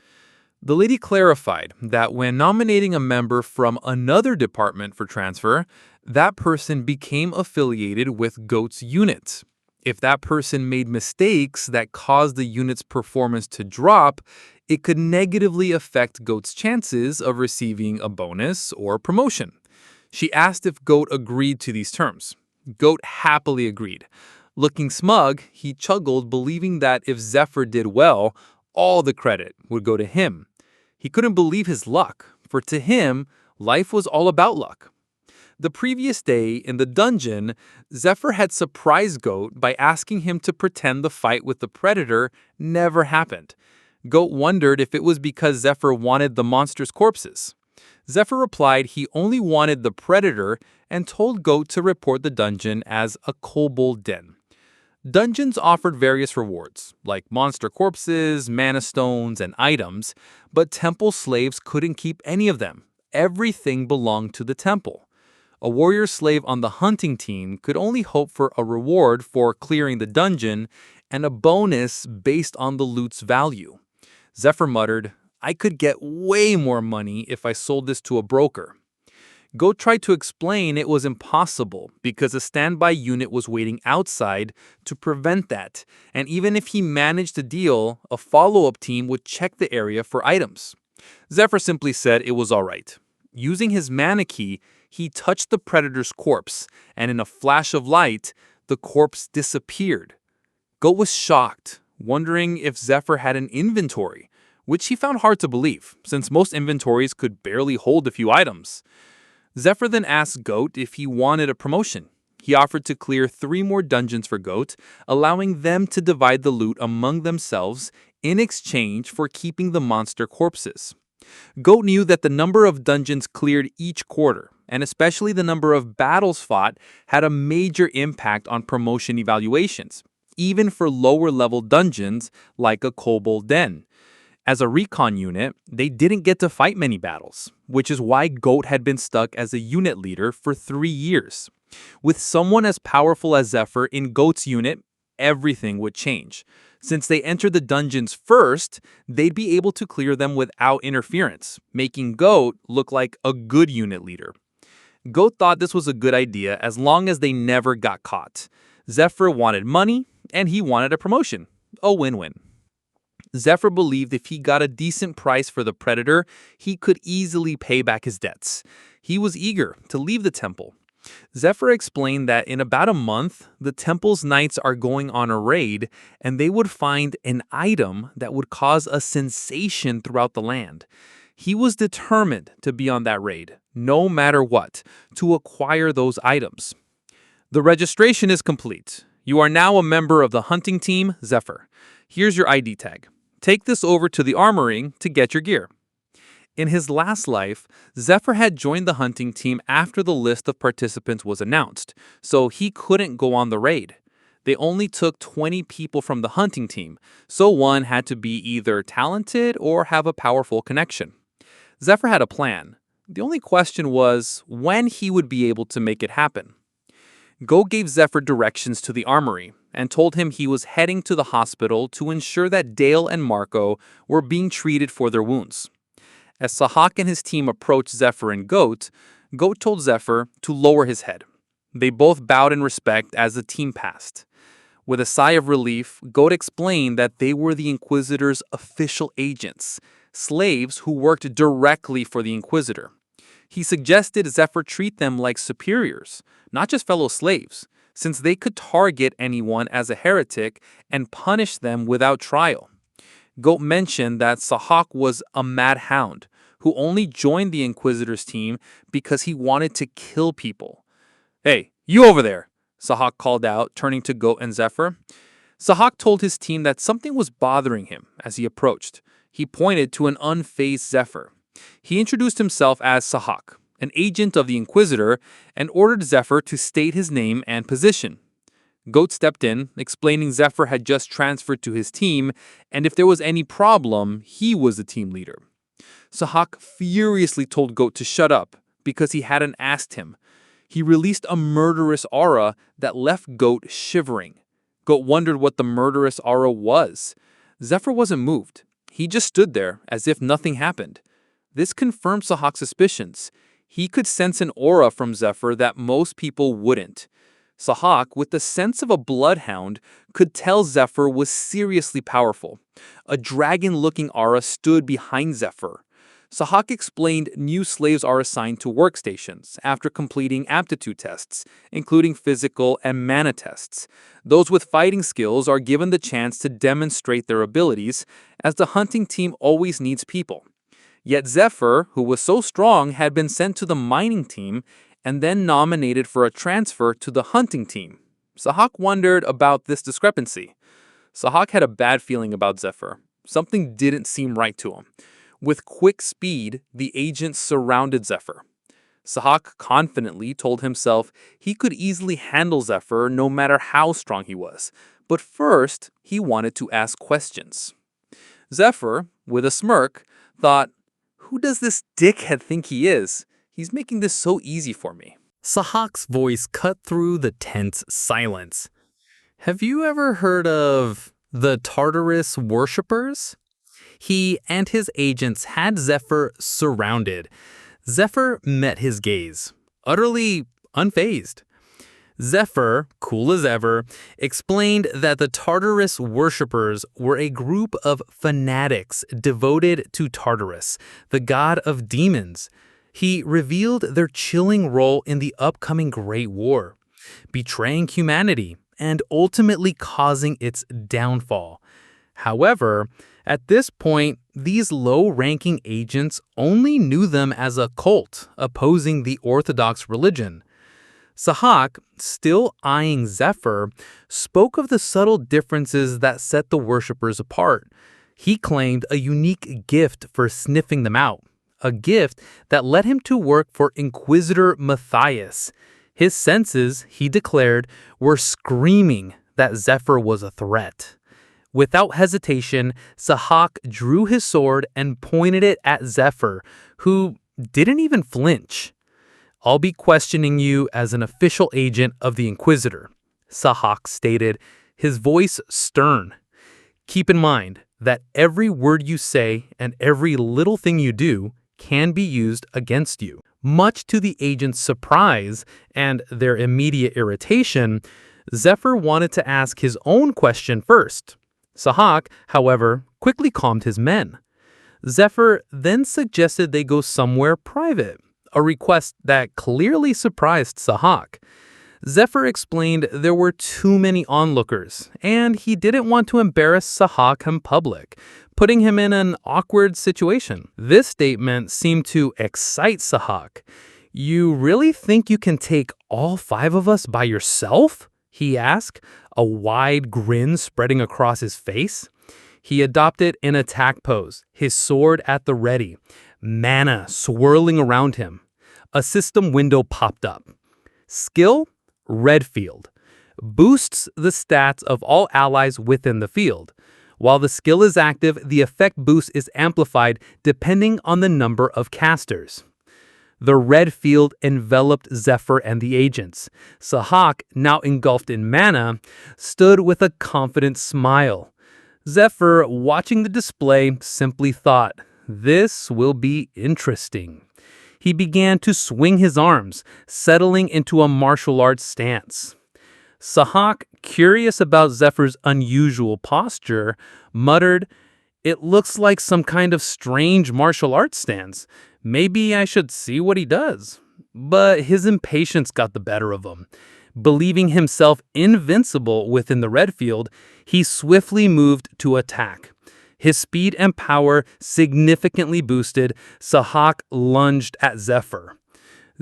The lady clarified that when nominating a member from another department for transfer, that person became affiliated with Goat's unit. If that person made mistakes that caused the unit's performance to drop, it could negatively affect Goat's chances of receiving a bonus or promotion. She asked if Goat agreed to these terms. Goat happily agreed. Looking smug, he chuckled, believing that if Zephyr did well, all the credit would go to him. He couldn't believe his luck, for to him, life was all about luck. The previous day in the dungeon, Zephyr had surprised Goat by asking him to pretend the fight with the Predator never happened. Goat wondered if it was because Zephyr wanted the monster's corpses. Zephyr replied he only wanted the Predator and told Goat to report the dungeon as a kobold den. Dungeons offered various rewards, like monster corpses, mana stones, and items, but temple slaves couldn't keep any of them. Everything belonged to the temple. A warrior slave on the hunting team could only hope for a reward for clearing the dungeon and a bonus based on the loot's value. Zephyr muttered, "I could get way more money if I sold this to a broker." Goat tried to explain it was impossible because a standby unit was waiting outside to prevent that, and even if he managed a deal, a follow-up team would check the area for items. Zephyr simply said it was all right. Using his mana key, he touched the Predator's corpse, and in a flash of light, the corpse disappeared. Goat was shocked, wondering if Zephyr had an inventory, which he found hard to believe, since most inventories could barely hold a few items. Zephyr then asked Goat if he wanted a promotion. He offered to clear 3 more dungeons for Goat, allowing them to divide the loot among themselves in exchange for keeping the monster corpses. Goat knew that the number of dungeons cleared each quarter, and especially the number of battles fought, had a major impact on promotion evaluations, even for lower-level dungeons like a kobold den. As a recon unit, they didn't get to fight many battles, which is why Goat had been stuck as a unit leader for 3 years. With someone as powerful as Zephyr in Goat's unit, everything would change. Since they entered the dungeons first, they'd be able to clear them without interference, making Goat look like a good unit leader. Goat thought this was a good idea as long as they never got caught. Zephyr wanted money, and he wanted a promotion. A win-win. Zephyr believed if he got a decent price for the Predator, he could easily pay back his debts. He was eager to leave the temple. Zephyr explained that in about a month, the temple's knights are going on a raid, and they would find an item that would cause a sensation throughout the land. He was determined to be on that raid, no matter what, to acquire those items. "The registration is complete. You are now a member of the hunting team, Zephyr. Here's your ID tag. Take this over to the armory to get your gear." In his last life, Zephyr had joined the hunting team after the list of participants was announced, so he couldn't go on the raid. They only took 20 people from the hunting team, so one had to be either talented or have a powerful connection. Zephyr had a plan. The only question was when he would be able to make it happen. Goat gave Zephyr directions to the armory and told him he was heading to the hospital to ensure that Dale and Marco were being treated for their wounds. As Sahak and his team approached Zephyr and Goat, Goat told Zephyr to lower his head. They both bowed in respect as the team passed. With a sigh of relief, Goat explained that they were the Inquisitor's official agents, slaves who worked directly for the Inquisitor. He suggested Zephyr treat them like superiors, not just fellow slaves, since they could target anyone as a heretic and punish them without trial. Goat mentioned that Sahak was a mad hound who only joined the Inquisitor's team because he wanted to kill people. "Hey, you over there!" Sahak called out, turning to Goat and Zephyr. Sahak told his team that something was bothering him as he approached. He pointed to an unfazed Zephyr. He introduced himself as Sahak, an agent of the Inquisitor, and ordered Zephyr to state his name and position. Goat stepped in, explaining Zephyr had just transferred to his team, and if there was any problem, he was the team leader. Sahak furiously told Goat to shut up because he hadn't asked him. He released a murderous aura that left Goat shivering. Goat wondered what the murderous aura was. Zephyr wasn't moved. He just stood there as if nothing happened. This confirmed Sahak's suspicions. He could sense an aura from Zephyr that most people wouldn't. Sahak, with the sense of a bloodhound, could tell Zephyr was seriously powerful. A dragon-looking aura stood behind Zephyr. Sahak explained new slaves are assigned to workstations after completing aptitude tests, including physical and mana tests. Those with fighting skills are given the chance to demonstrate their abilities, as the hunting team always needs people. Yet Zephyr, who was so strong, had been sent to the mining team and then nominated for a transfer to the hunting team. Sahak wondered about this discrepancy. Sahak had a bad feeling about Zephyr. Something didn't seem right to him. With quick speed, the agents surrounded Zephyr. Sahak confidently told himself he could easily handle Zephyr no matter how strong he was. But first, he wanted to ask questions. Zephyr, with a smirk, thought, "Who does this dickhead think he is? He's making this so easy for me." Sahak's voice cut through the tense silence. Have you ever heard of the Tartarus worshippers? He and his agents had Zephyr surrounded. Zephyr met his gaze, utterly unfazed. Zephyr, cool as ever, explained that the Tartarus worshippers were a group of fanatics devoted to Tartarus, the god of demons. He revealed their chilling role in the upcoming Great War, betraying humanity and ultimately causing its downfall. However, at this point, these low-ranking agents only knew them as a cult opposing the Orthodox religion. Sahak, still eyeing Zephyr, spoke of the subtle differences that set the worshippers apart. He claimed a unique gift for sniffing them out, a gift that led him to work for Inquisitor Matthias. His senses, he declared, were screaming that Zephyr was a threat. Without hesitation, Sahak drew his sword and pointed it at Zephyr, who didn't even flinch. "I'll be questioning you as an official agent of the Inquisitor," Sahak stated, his voice stern. "Keep in mind that every word you say and every little thing you do can be used against you." Much to the agent's surprise and their immediate irritation, Zephyr wanted to ask his own question first. Sahak, however, quickly calmed his men. Zephyr then suggested they go somewhere private, a request that clearly surprised Sahak. Zephyr explained there were too many onlookers, and he didn't want to embarrass Sahak in public, putting him in an awkward situation. This statement seemed to excite Sahak. "You really think you can take all 5 of us by yourself?" he asked, a wide grin spreading across his face. He adopted an attack pose, his sword at the ready, mana swirling around him. A system window popped up. Skill, red field. Boosts the stats of all allies within the field. While the skill is active, the effect boost is amplified depending on the number of casters. The red field enveloped Zephyr and the agents. Sahak, now engulfed in mana, stood with a confident smile. Zephyr, watching the display, simply thought, "This will be interesting." He began to swing his arms, settling into a martial arts stance. Sahak, curious about Zephyr's unusual posture, muttered, "It looks like some kind of strange martial arts stance. Maybe I should see what he does." But his impatience got the better of him. Believing himself invincible within the red field, he swiftly moved to attack. His speed and power significantly boosted. Sahak lunged at Zephyr.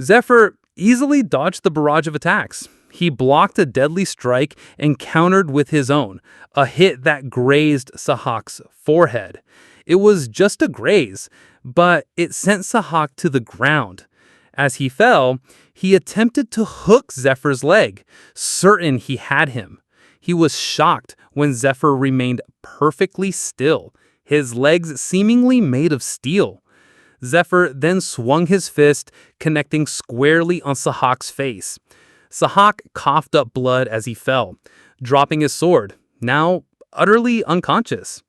Zephyr easily dodged the barrage of attacks. He blocked a deadly strike and countered with his own, a hit that grazed Sahak's forehead. It was just a graze, but it sent Sahak to the ground. As he fell, he attempted to hook Zephyr's leg, certain he had him. He was shocked when Zephyr remained perfectly still, his legs seemingly made of steel. Zephyr then swung his fist, connecting squarely on Sahak's face. Sahak coughed up blood as he fell, dropping his sword, now utterly unconscious.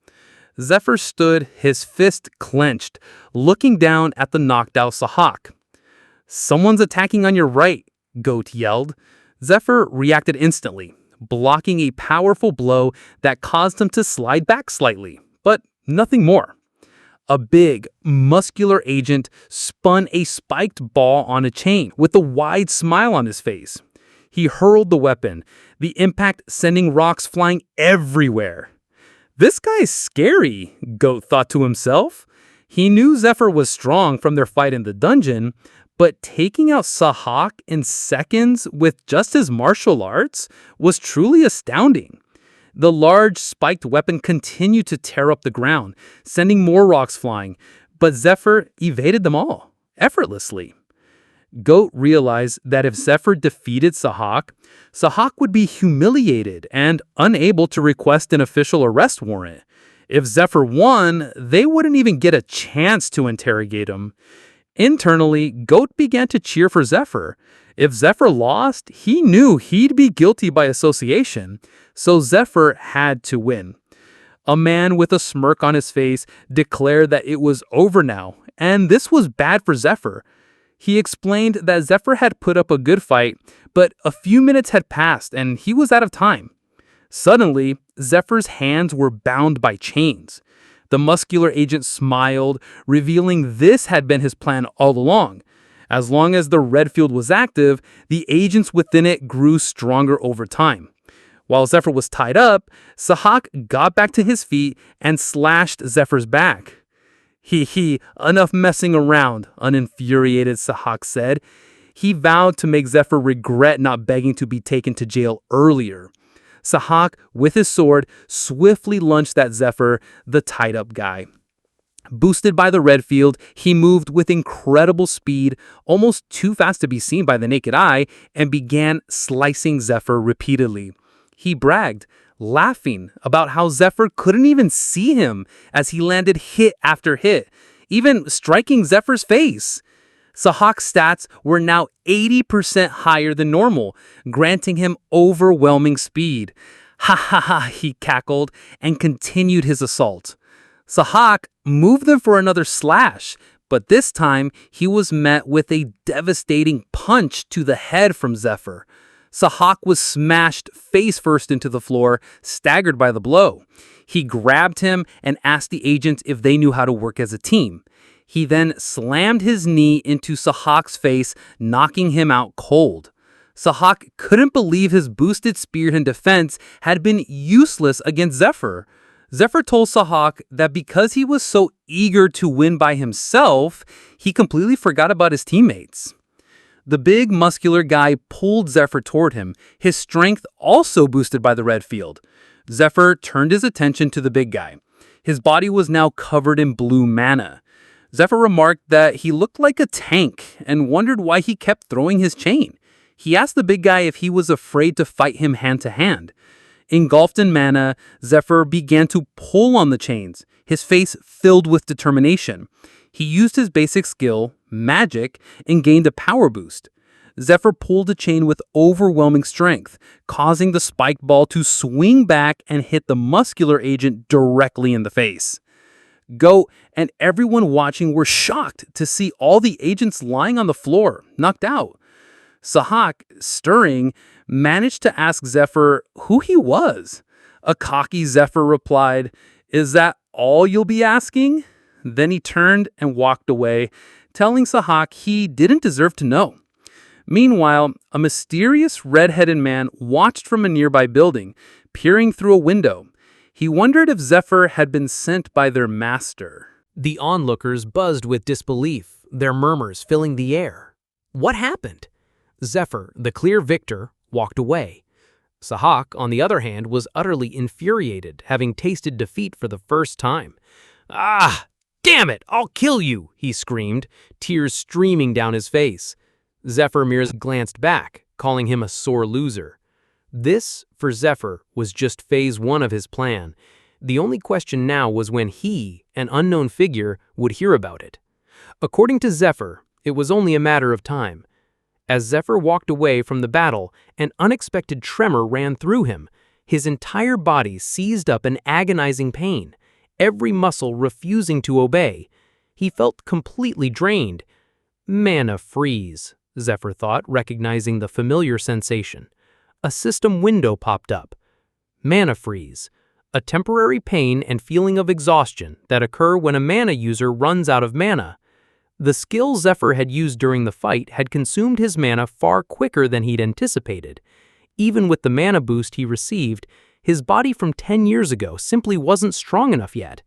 Zephyr stood, his fist clenched, looking down at the knocked out Sahak. "Someone's attacking on your right," Goat yelled. Zephyr reacted instantly, blocking a powerful blow that caused him to slide back slightly, but nothing more. A big, muscular agent spun a spiked ball on a chain with a wide smile on his face. He hurled the weapon, the impact sending rocks flying everywhere. "This guy's scary," Goat thought to himself. He knew Zephyr was strong from their fight in the dungeon, but taking out Sahak in seconds with just his martial arts was truly astounding. The large spiked weapon continued to tear up the ground, sending more rocks flying, but Zephyr evaded them all, effortlessly. Goat realized that if Zephyr defeated Sahak, Sahak would be humiliated and unable to request an official arrest warrant. If Zephyr won, they wouldn't even get a chance to interrogate him. Internally, Goat began to cheer for Zephyr. If Zephyr lost, he knew he'd be guilty by association, so Zephyr had to win. A man with a smirk on his face declared that it was over now, and this was bad for Zephyr. He explained that Zephyr had put up a good fight, but a few minutes had passed and he was out of time. Suddenly, Zephyr's hands were bound by chains. The muscular agent smiled, revealing this had been his plan all along. As long as the red field was active, the agents within it grew stronger over time. While Zephyr was tied up, Sahak got back to his feet and slashed Zephyr's back. "Hee, enough messing around," uninfuriated Sahak said. He vowed to make Zephyr regret not begging to be taken to jail earlier. Sahak, with his sword, swiftly lunged at Zephyr, the tied-up guy. Boosted by the red field, he moved with incredible speed, almost too fast to be seen by the naked eye, and began slicing Zephyr repeatedly. He bragged, laughing about how Zephyr couldn't even see him as he landed hit after hit, even striking Zephyr's face. Sahak's stats were now 80% higher than normal, granting him overwhelming speed. "Ha ha ha," he cackled and continued his assault. Sahak moved them for another slash, but this time he was met with a devastating punch to the head from Zephyr. Sahak was smashed face first into the floor, staggered by the blow. He grabbed him and asked the agents if they knew how to work as a team. He then slammed his knee into Sahak's face, knocking him out cold. Sahak couldn't believe his boosted spear and defense had been useless against Zephyr. Zephyr told Sahak that because he was so eager to win by himself, he completely forgot about his teammates. The big, muscular guy pulled Zephyr toward him, his strength also boosted by the red field. Zephyr turned his attention to the big guy. His body was now covered in blue mana. Zephyr remarked that he looked like a tank and wondered why he kept throwing his chain. He asked the big guy if he was afraid to fight him hand to hand. Engulfed in mana, Zephyr began to pull on the chains, his face filled with determination. He used his basic skill, magic, and gained a power boost. Zephyr pulled a chain with overwhelming strength, causing the spike ball to swing back and hit the muscular agent directly in the face. Goat and everyone watching were shocked to see all the agents lying on the floor, knocked out. Sahak, stirring, managed to ask Zephyr who he was. A cocky Zephyr replied, "Is that all you'll be asking?" Then he turned and walked away, telling Sahak he didn't deserve to know. Meanwhile, a mysterious red-headed man watched from a nearby building, peering through a window. He wondered if Zephyr had been sent by their master. The onlookers buzzed with disbelief, their murmurs filling the air. What happened? Zephyr, the clear victor, walked away. Sahak, on the other hand, was utterly infuriated, having tasted defeat for the first time. "Ah, damn it, I'll kill you," he screamed, tears streaming down his face. Zephyr merely glanced back, calling him a sore loser. This, for Zephyr, was just phase 1 of his plan. The only question now was when he, an unknown figure, would hear about it. According to Zephyr, it was only a matter of time. As Zephyr walked away from the battle, an unexpected tremor ran through him. His entire body seized up in agonizing pain, every muscle refusing to obey. He felt completely drained. Mana freeze, Zephyr thought, recognizing the familiar sensation. A system window popped up. Mana freeze, a temporary pain and feeling of exhaustion that occur when a mana user runs out of mana. The skill Zephyr had used during the fight had consumed his mana far quicker than he'd anticipated. Even with the mana boost he received, his body from 10 years ago simply wasn't strong enough yet.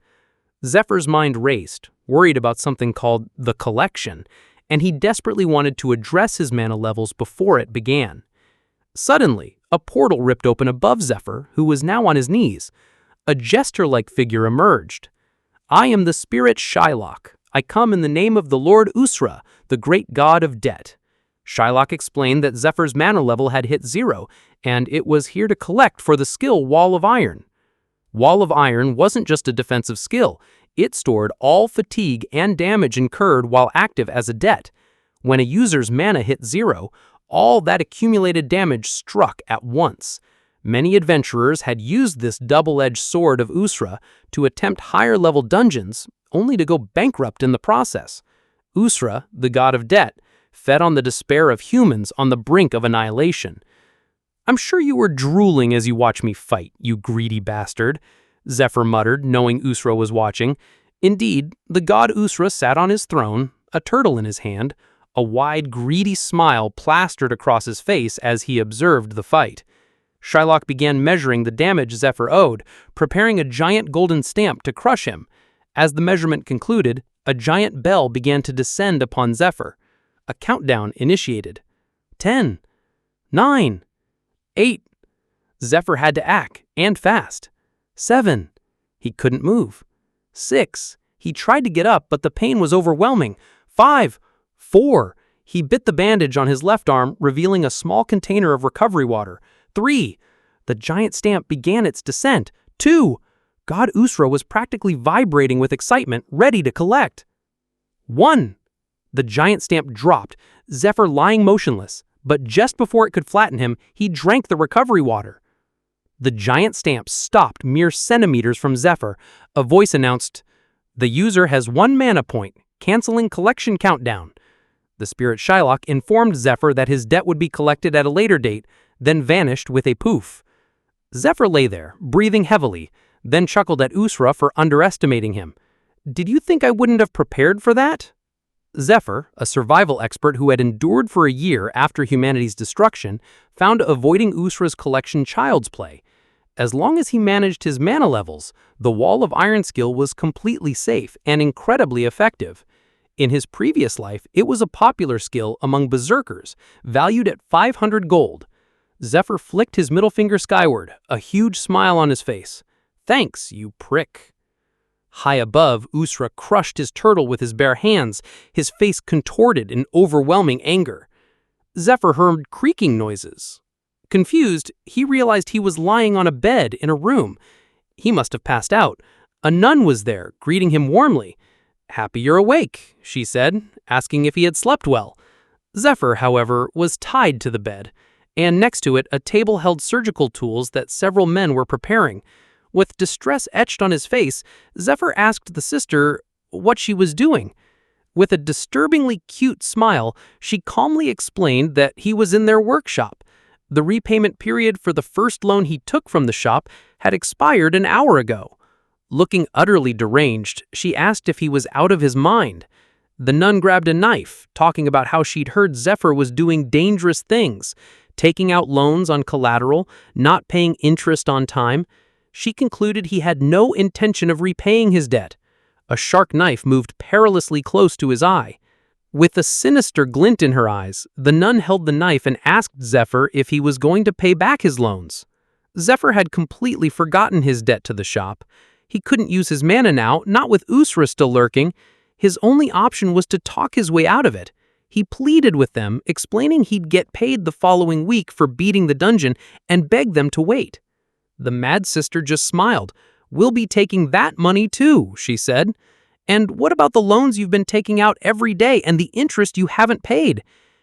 Zephyr's mind raced, worried about something called the collection, and he desperately wanted to address his mana levels before it began. Suddenly, a portal ripped open above Zephyr, who was now on his knees. A jester-like figure emerged. "I am the spirit Shylock. I come in the name of the Lord Usra, the great god of debt." Shylock explained that Zephyr's mana level had hit 0, and it was here to collect for the skill Wall of Iron. Wall of Iron wasn't just a defensive skill. It stored all fatigue and damage incurred while active as a debt. When a user's mana hit 0, all that accumulated damage struck at once. Many adventurers had used this double-edged sword of Usra to attempt higher-level dungeons, only to go bankrupt in the process. Usra, the god of debt, fed on the despair of humans on the brink of annihilation. "I'm sure you were drooling as you watched me fight, you greedy bastard," Zephyr muttered, knowing Usra was watching. Indeed, the god Usra sat on his throne, a turtle in his hand, a wide, greedy smile plastered across his face as he observed the fight. Shylock began measuring the damage Zephyr owed, preparing a giant golden stamp to crush him. As the measurement concluded, a giant bell began to descend upon Zephyr. A countdown initiated. 10, 9, 8. Zephyr had to act, and fast. 7. He couldn't move. 6. He tried to get up, but the pain was overwhelming. 5. 4. He bit the bandage on his left arm, revealing a small container of recovery water. 3. The giant stamp began its descent. 2. God Usra was practically vibrating with excitement, ready to collect. 1. The giant stamp dropped, Zephyr lying motionless, but just before it could flatten him, he drank the recovery water. The giant stamp stopped mere centimeters from Zephyr. A voice announced, "The user has 1 mana point, canceling collection countdown." The spirit Shylock informed Zephyr that his debt would be collected at a later date, then vanished with a poof. Zephyr lay there, breathing heavily, then chuckled at Usra for underestimating him. "Did you think I wouldn't have prepared for that?" Zephyr, a survival expert who had endured for a year after humanity's destruction, found avoiding Usra's collection child's play. As long as he managed his mana levels, the Wall of Iron skill was completely safe and incredibly effective. In his previous life, it was a popular skill among berserkers, valued at 500 gold. Zephyr flicked his middle finger skyward, a huge smile on his face. "Thanks, you prick." High above, Usra crushed his turtle with his bare hands, his face contorted in overwhelming anger. Zephyr heard creaking noises. Confused, he realized he was lying on a bed in a room. He must have passed out. A nun was there, greeting him warmly. "Happy you're awake," she said, asking if he had slept well. Zephyr, however, was tied to the bed, and next to it a table held surgical tools that several men were preparing. With distress etched on his face, Zephyr asked the sister what she was doing. With a disturbingly cute smile, she calmly explained that he was in their workshop. The repayment period for the first loan he took from the shop had expired an hour ago. Looking utterly deranged, she asked if he was out of his mind. The nun grabbed a knife, talking about how she'd heard Zephyr was doing dangerous things, taking out loans on collateral, not paying interest on time. She concluded he had no intention of repaying his debt. A sharp knife moved perilously close to his eye. With a sinister glint in her eyes, the nun held the knife and asked Zephyr if he was going to pay back his loans. Zephyr had completely forgotten his debt to the shop. He couldn't use his mana now, not with Usra still lurking. His only option was to talk his way out of it. He pleaded with them, explaining he'd get paid the following week for beating the dungeon and begged them to wait. The mad sister just smiled. "We'll be taking that money too," she said. "And what about the loans you've been taking out every day and the interest you haven't paid?"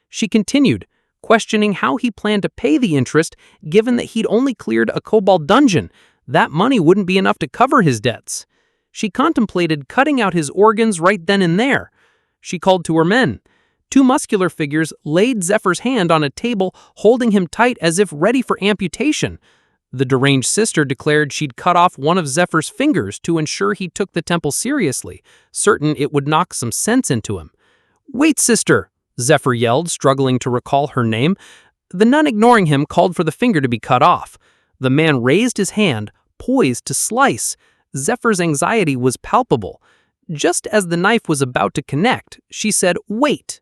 She continued, questioning how he planned to pay the interest given that he'd only cleared a kobold dungeon. That money wouldn't be enough to cover his debts. She contemplated cutting out his organs right then and there. She called to her men. Two muscular figures laid Zephyr's hand on a table, holding him tight as if ready for amputation. The deranged sister declared she'd cut off one of Zephyr's fingers to ensure he took the temple seriously, certain it would knock some sense into him. "Wait, sister!" Zephyr yelled, struggling to recall her name. The nun, ignoring him, called for the finger to be cut off. The man raised his hand, poised to slice. Zephyr's anxiety was palpable. Just as the knife was about to connect, she said, "Wait."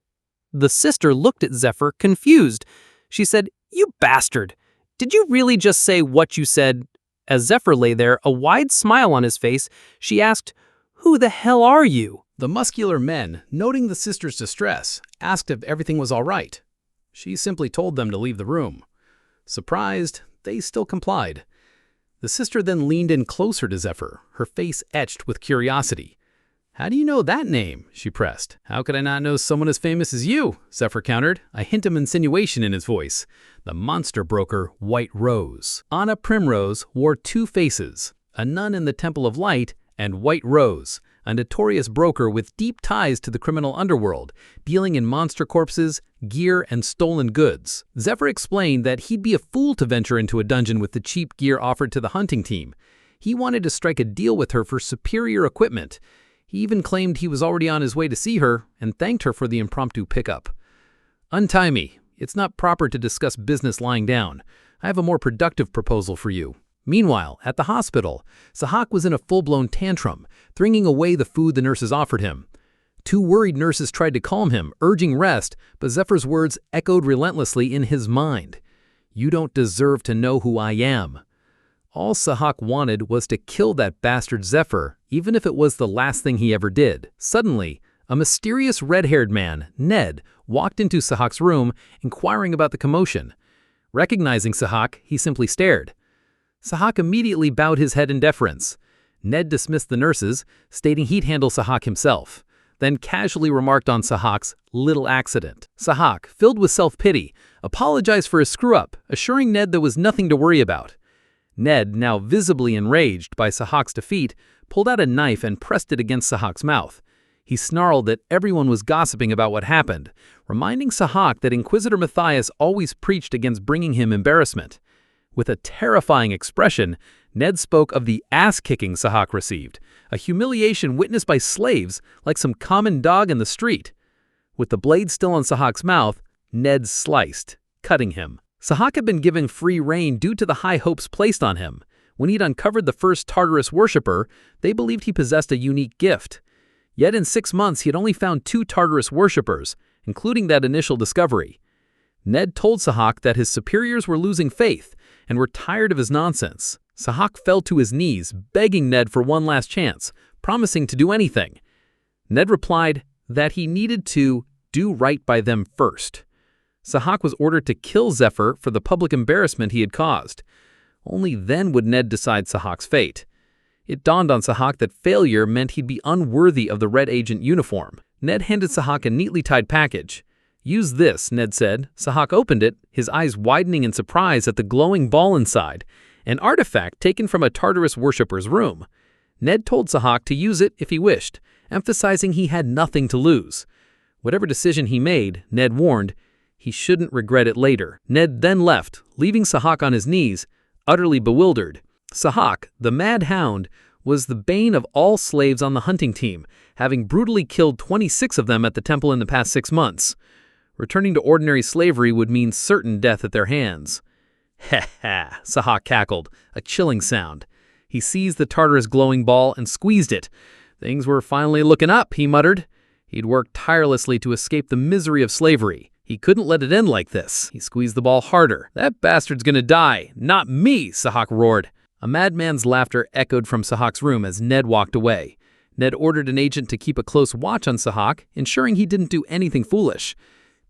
The sister looked at Zephyr, confused. She said, "You bastard! Did you really just say what you said?" As Zephyr lay there, a wide smile on his face, she asked, "Who the hell are you?" The muscular men, noting the sister's distress, asked if everything was all right. She simply told them to leave the room. Surprised, they still complied. The sister then leaned in closer to Zephyr, her face etched with curiosity. "How do you know that name?" she pressed. "How could I not know someone as famous as you?" Zephyr countered, a hint of insinuation in his voice. The monster broker, White Rose. Anna Primrose wore two faces, a nun in the Temple of Light and White Rose, a notorious broker with deep ties to the criminal underworld, dealing in monster corpses, gear, and stolen goods. Zephyr explained that he'd be a fool to venture into a dungeon with the cheap gear offered to the hunting team. He wanted to strike a deal with her for superior equipment. He even claimed he was already on his way to see her and thanked her for the impromptu pickup. "Untie me. It's not proper to discuss business lying down. I have a more productive proposal for you." Meanwhile, at the hospital, Sahak was in a full-blown tantrum, throwing away the food the nurses offered him. Two worried nurses tried to calm him, urging rest, but Zephyr's words echoed relentlessly in his mind. "You don't deserve to know who I am." All Sahak wanted was to kill that bastard Zephyr, even if it was the last thing he ever did. Suddenly, a mysterious red-haired man, Ned, walked into Sahak's room, inquiring about the commotion. Recognizing Sahak, he simply stared. Sahak immediately bowed his head in deference. Ned dismissed the nurses, stating he'd handle Sahak himself, then casually remarked on Sahak's little accident. Sahak, filled with self-pity, apologized for his screw-up, assuring Ned there was nothing to worry about. Ned, now visibly enraged by Sahak's defeat, pulled out a knife and pressed it against Sahak's mouth. He snarled that everyone was gossiping about what happened, reminding Sahak that Inquisitor Matthias always preached against bringing him embarrassment. With a terrifying expression, Ned spoke of the ass-kicking Sahak received, a humiliation witnessed by slaves like some common dog in the street. With the blade still on Sahak's mouth, Ned sliced, cutting him. Sahak had been given free rein due to the high hopes placed on him. When he'd uncovered the first Tartarus worshipper, they believed he possessed a unique gift. Yet in 6 months, he had only found 2 Tartarus worshippers, including that initial discovery. Ned told Sahak that his superiors were losing faith and were tired of his nonsense. Sahak fell to his knees, begging Ned for one last chance, promising to do anything. Ned replied that he needed to do right by them first. Sahak was ordered to kill Zephyr for the public embarrassment he had caused. Only then would Ned decide Sahak's fate. It dawned on Sahak that failure meant he'd be unworthy of the Red Agent uniform. Ned handed Sahak a neatly tied package. "Use this," Ned said. Sahak opened it, his eyes widening in surprise at the glowing ball inside, an artifact taken from a Tartarus worshipper's room. Ned told Sahak to use it if he wished, emphasizing he had nothing to lose. Whatever decision he made, Ned warned, he shouldn't regret it later. Ned then left, leaving Sahak on his knees, utterly bewildered. Sahak, the Mad Hound, was the bane of all slaves on the hunting team, having brutally killed 26 of them at the temple in the past 6 months. Returning to ordinary slavery would mean certain death at their hands. "Ha ha," Sahak cackled, a chilling sound. He seized the Tartarus glowing ball and squeezed it. Things were finally looking up, he muttered. He'd worked tirelessly to escape the misery of slavery. He couldn't let it end like this. He squeezed the ball harder. "That bastard's gonna die, not me," Sahak roared. A madman's laughter echoed from Sahak's room as Ned walked away. Ned ordered an agent to keep a close watch on Sahak, ensuring he didn't do anything foolish.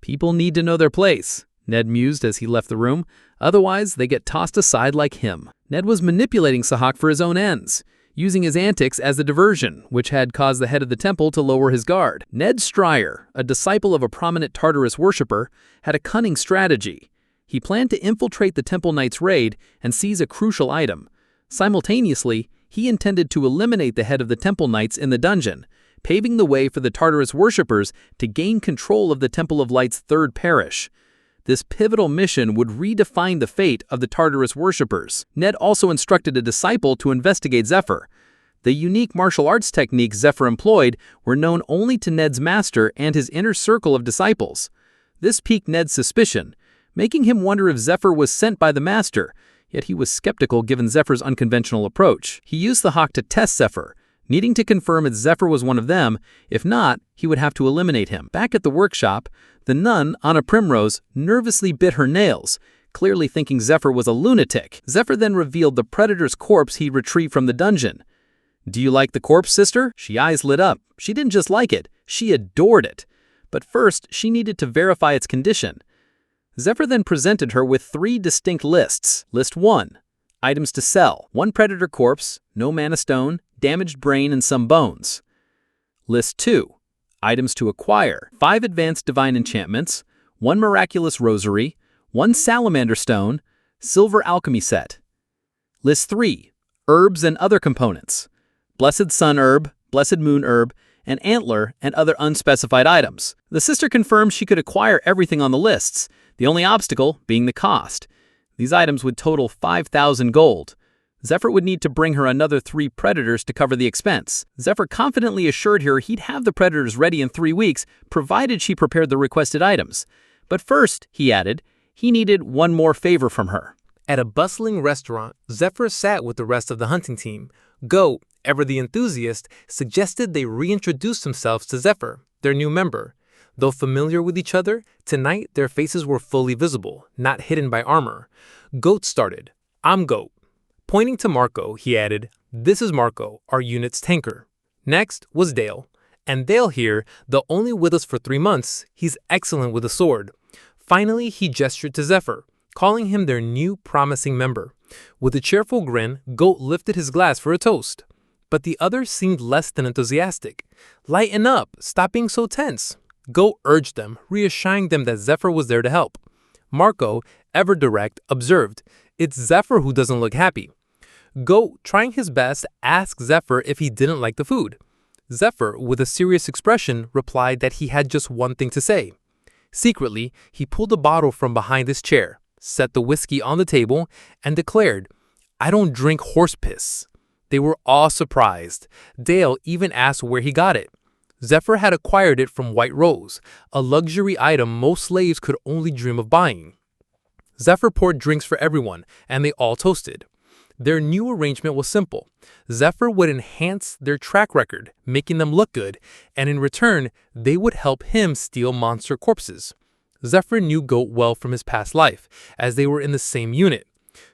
"People need to know their place," Ned mused as he left the room. "Otherwise, they get tossed aside like him." Ned was manipulating Sahak for his own ends, using his antics as a diversion, which had caused the head of the temple to lower his guard. Ned Stryer, a disciple of a prominent Tartarus worshipper, had a cunning strategy. He planned to infiltrate the Temple Knight's raid and seize a crucial item. Simultaneously, he intended to eliminate the head of the Temple Knights in the dungeon, paving the way for the Tartarus worshippers to gain control of the Temple of Light's third parish. This pivotal mission would redefine the fate of the Tartarus worshippers. Ned also instructed a disciple to investigate Zephyr. The unique martial arts techniques Zephyr employed were known only to Ned's master and his inner circle of disciples. This piqued Ned's suspicion, making him wonder if Zephyr was sent by the master, yet he was skeptical given Zephyr's unconventional approach. He used the hawk to test Zephyr, needing to confirm if Zephyr was one of them. If not, he would have to eliminate him. Back at the workshop, the nun, Anna Primrose, nervously bit her nails, clearly thinking Zephyr was a lunatic. Zephyr then revealed the predator's corpse he retrieved from the dungeon. "Do you like the corpse, sister?" She eyes lit up. She didn't just like it, she adored it. But first, she needed to verify its condition. Zephyr then presented her with 3 distinct lists. List 1. Items to sell. 1 predator corpse, no mana stone, damaged brain, and some bones. List 2. Items to acquire. 5 advanced divine enchantments, 1 miraculous rosary, 1 salamander stone, silver alchemy set. List 3. Herbs and other components. Blessed sun herb, blessed moon herb, an antler, and other unspecified items. The sister confirmed she could acquire everything on the lists, the only obstacle being the cost. These items would total 5,000 gold. Zephyr would need to bring her another 3 predators to cover the expense. Zephyr confidently assured her he'd have the predators ready in 3 weeks, provided she prepared the requested items. But first, he added, he needed one more favor from her. At a bustling restaurant, Zephyr sat with the rest of the hunting team. Goat, ever the enthusiast, suggested they reintroduce themselves to Zephyr, their new member. Though familiar with each other, tonight their faces were fully visible, not hidden by armor. Goat started, "I'm Goat." Pointing to Marco, he added, "This is Marco, our unit's tanker." Next was Dale. And Dale here, though only with us for 3 months, he's excellent with a sword. Finally, he gestured to Zephyr, calling him their new promising member. With a cheerful grin, Goat lifted his glass for a toast. But the others seemed less than enthusiastic. "Lighten up, stop being so tense." Goat urged them, reassuring them that Zephyr was there to help. Marco, ever direct, observed, "It's Zephyr who doesn't look happy." Goat, trying his best, asked Zephyr if he didn't like the food. Zephyr, with a serious expression, replied that he had just one thing to say. Secretly, he pulled a bottle from behind his chair, set the whiskey on the table, and declared, "I don't drink horse piss." They were all surprised. Dale even asked where he got it. Zephyr had acquired it from White Rose, a luxury item most slaves could only dream of buying. Zephyr poured drinks for everyone, and they all toasted. Their new arrangement was simple. Zephyr would enhance their track record, making them look good, and in return, they would help him steal monster corpses. Zephyr knew Goat well from his past life, as they were in the same unit.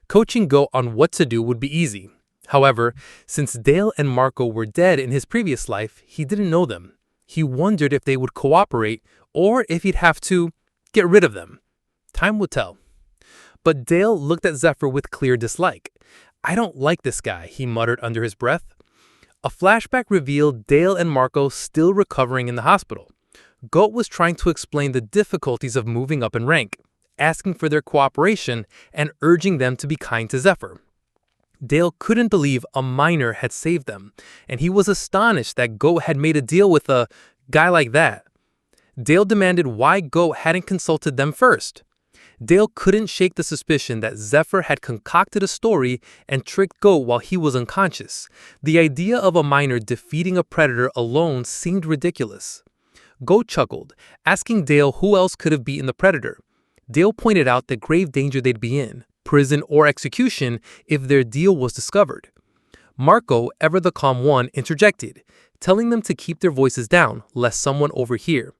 Coaching Goat on what to do would be easy. However, since Dale and Marco were dead in his previous life, he didn't know them. He wondered if they would cooperate or if he'd have to get rid of them. Time would tell. But Dale looked at Zephyr with clear dislike. "I don't like this guy," he muttered under his breath. A flashback revealed Dale and Marco still recovering in the hospital. Goat was trying to explain the difficulties of moving up in rank, asking for their cooperation and urging them to be kind to Zephyr. Dale couldn't believe a miner had saved them, and he was astonished that Goat had made a deal with a guy like that. Dale demanded why Goat hadn't consulted them first. Dale couldn't shake the suspicion that Zephyr had concocted a story and tricked Goat while he was unconscious. The idea of a miner defeating a predator alone seemed ridiculous. Goat chuckled, asking Dale who else could have beaten the predator. Dale pointed out the grave danger they'd be in, prison or execution, if their deal was discovered. Marco, ever the calm one, interjected, telling them to keep their voices down, lest someone overhear.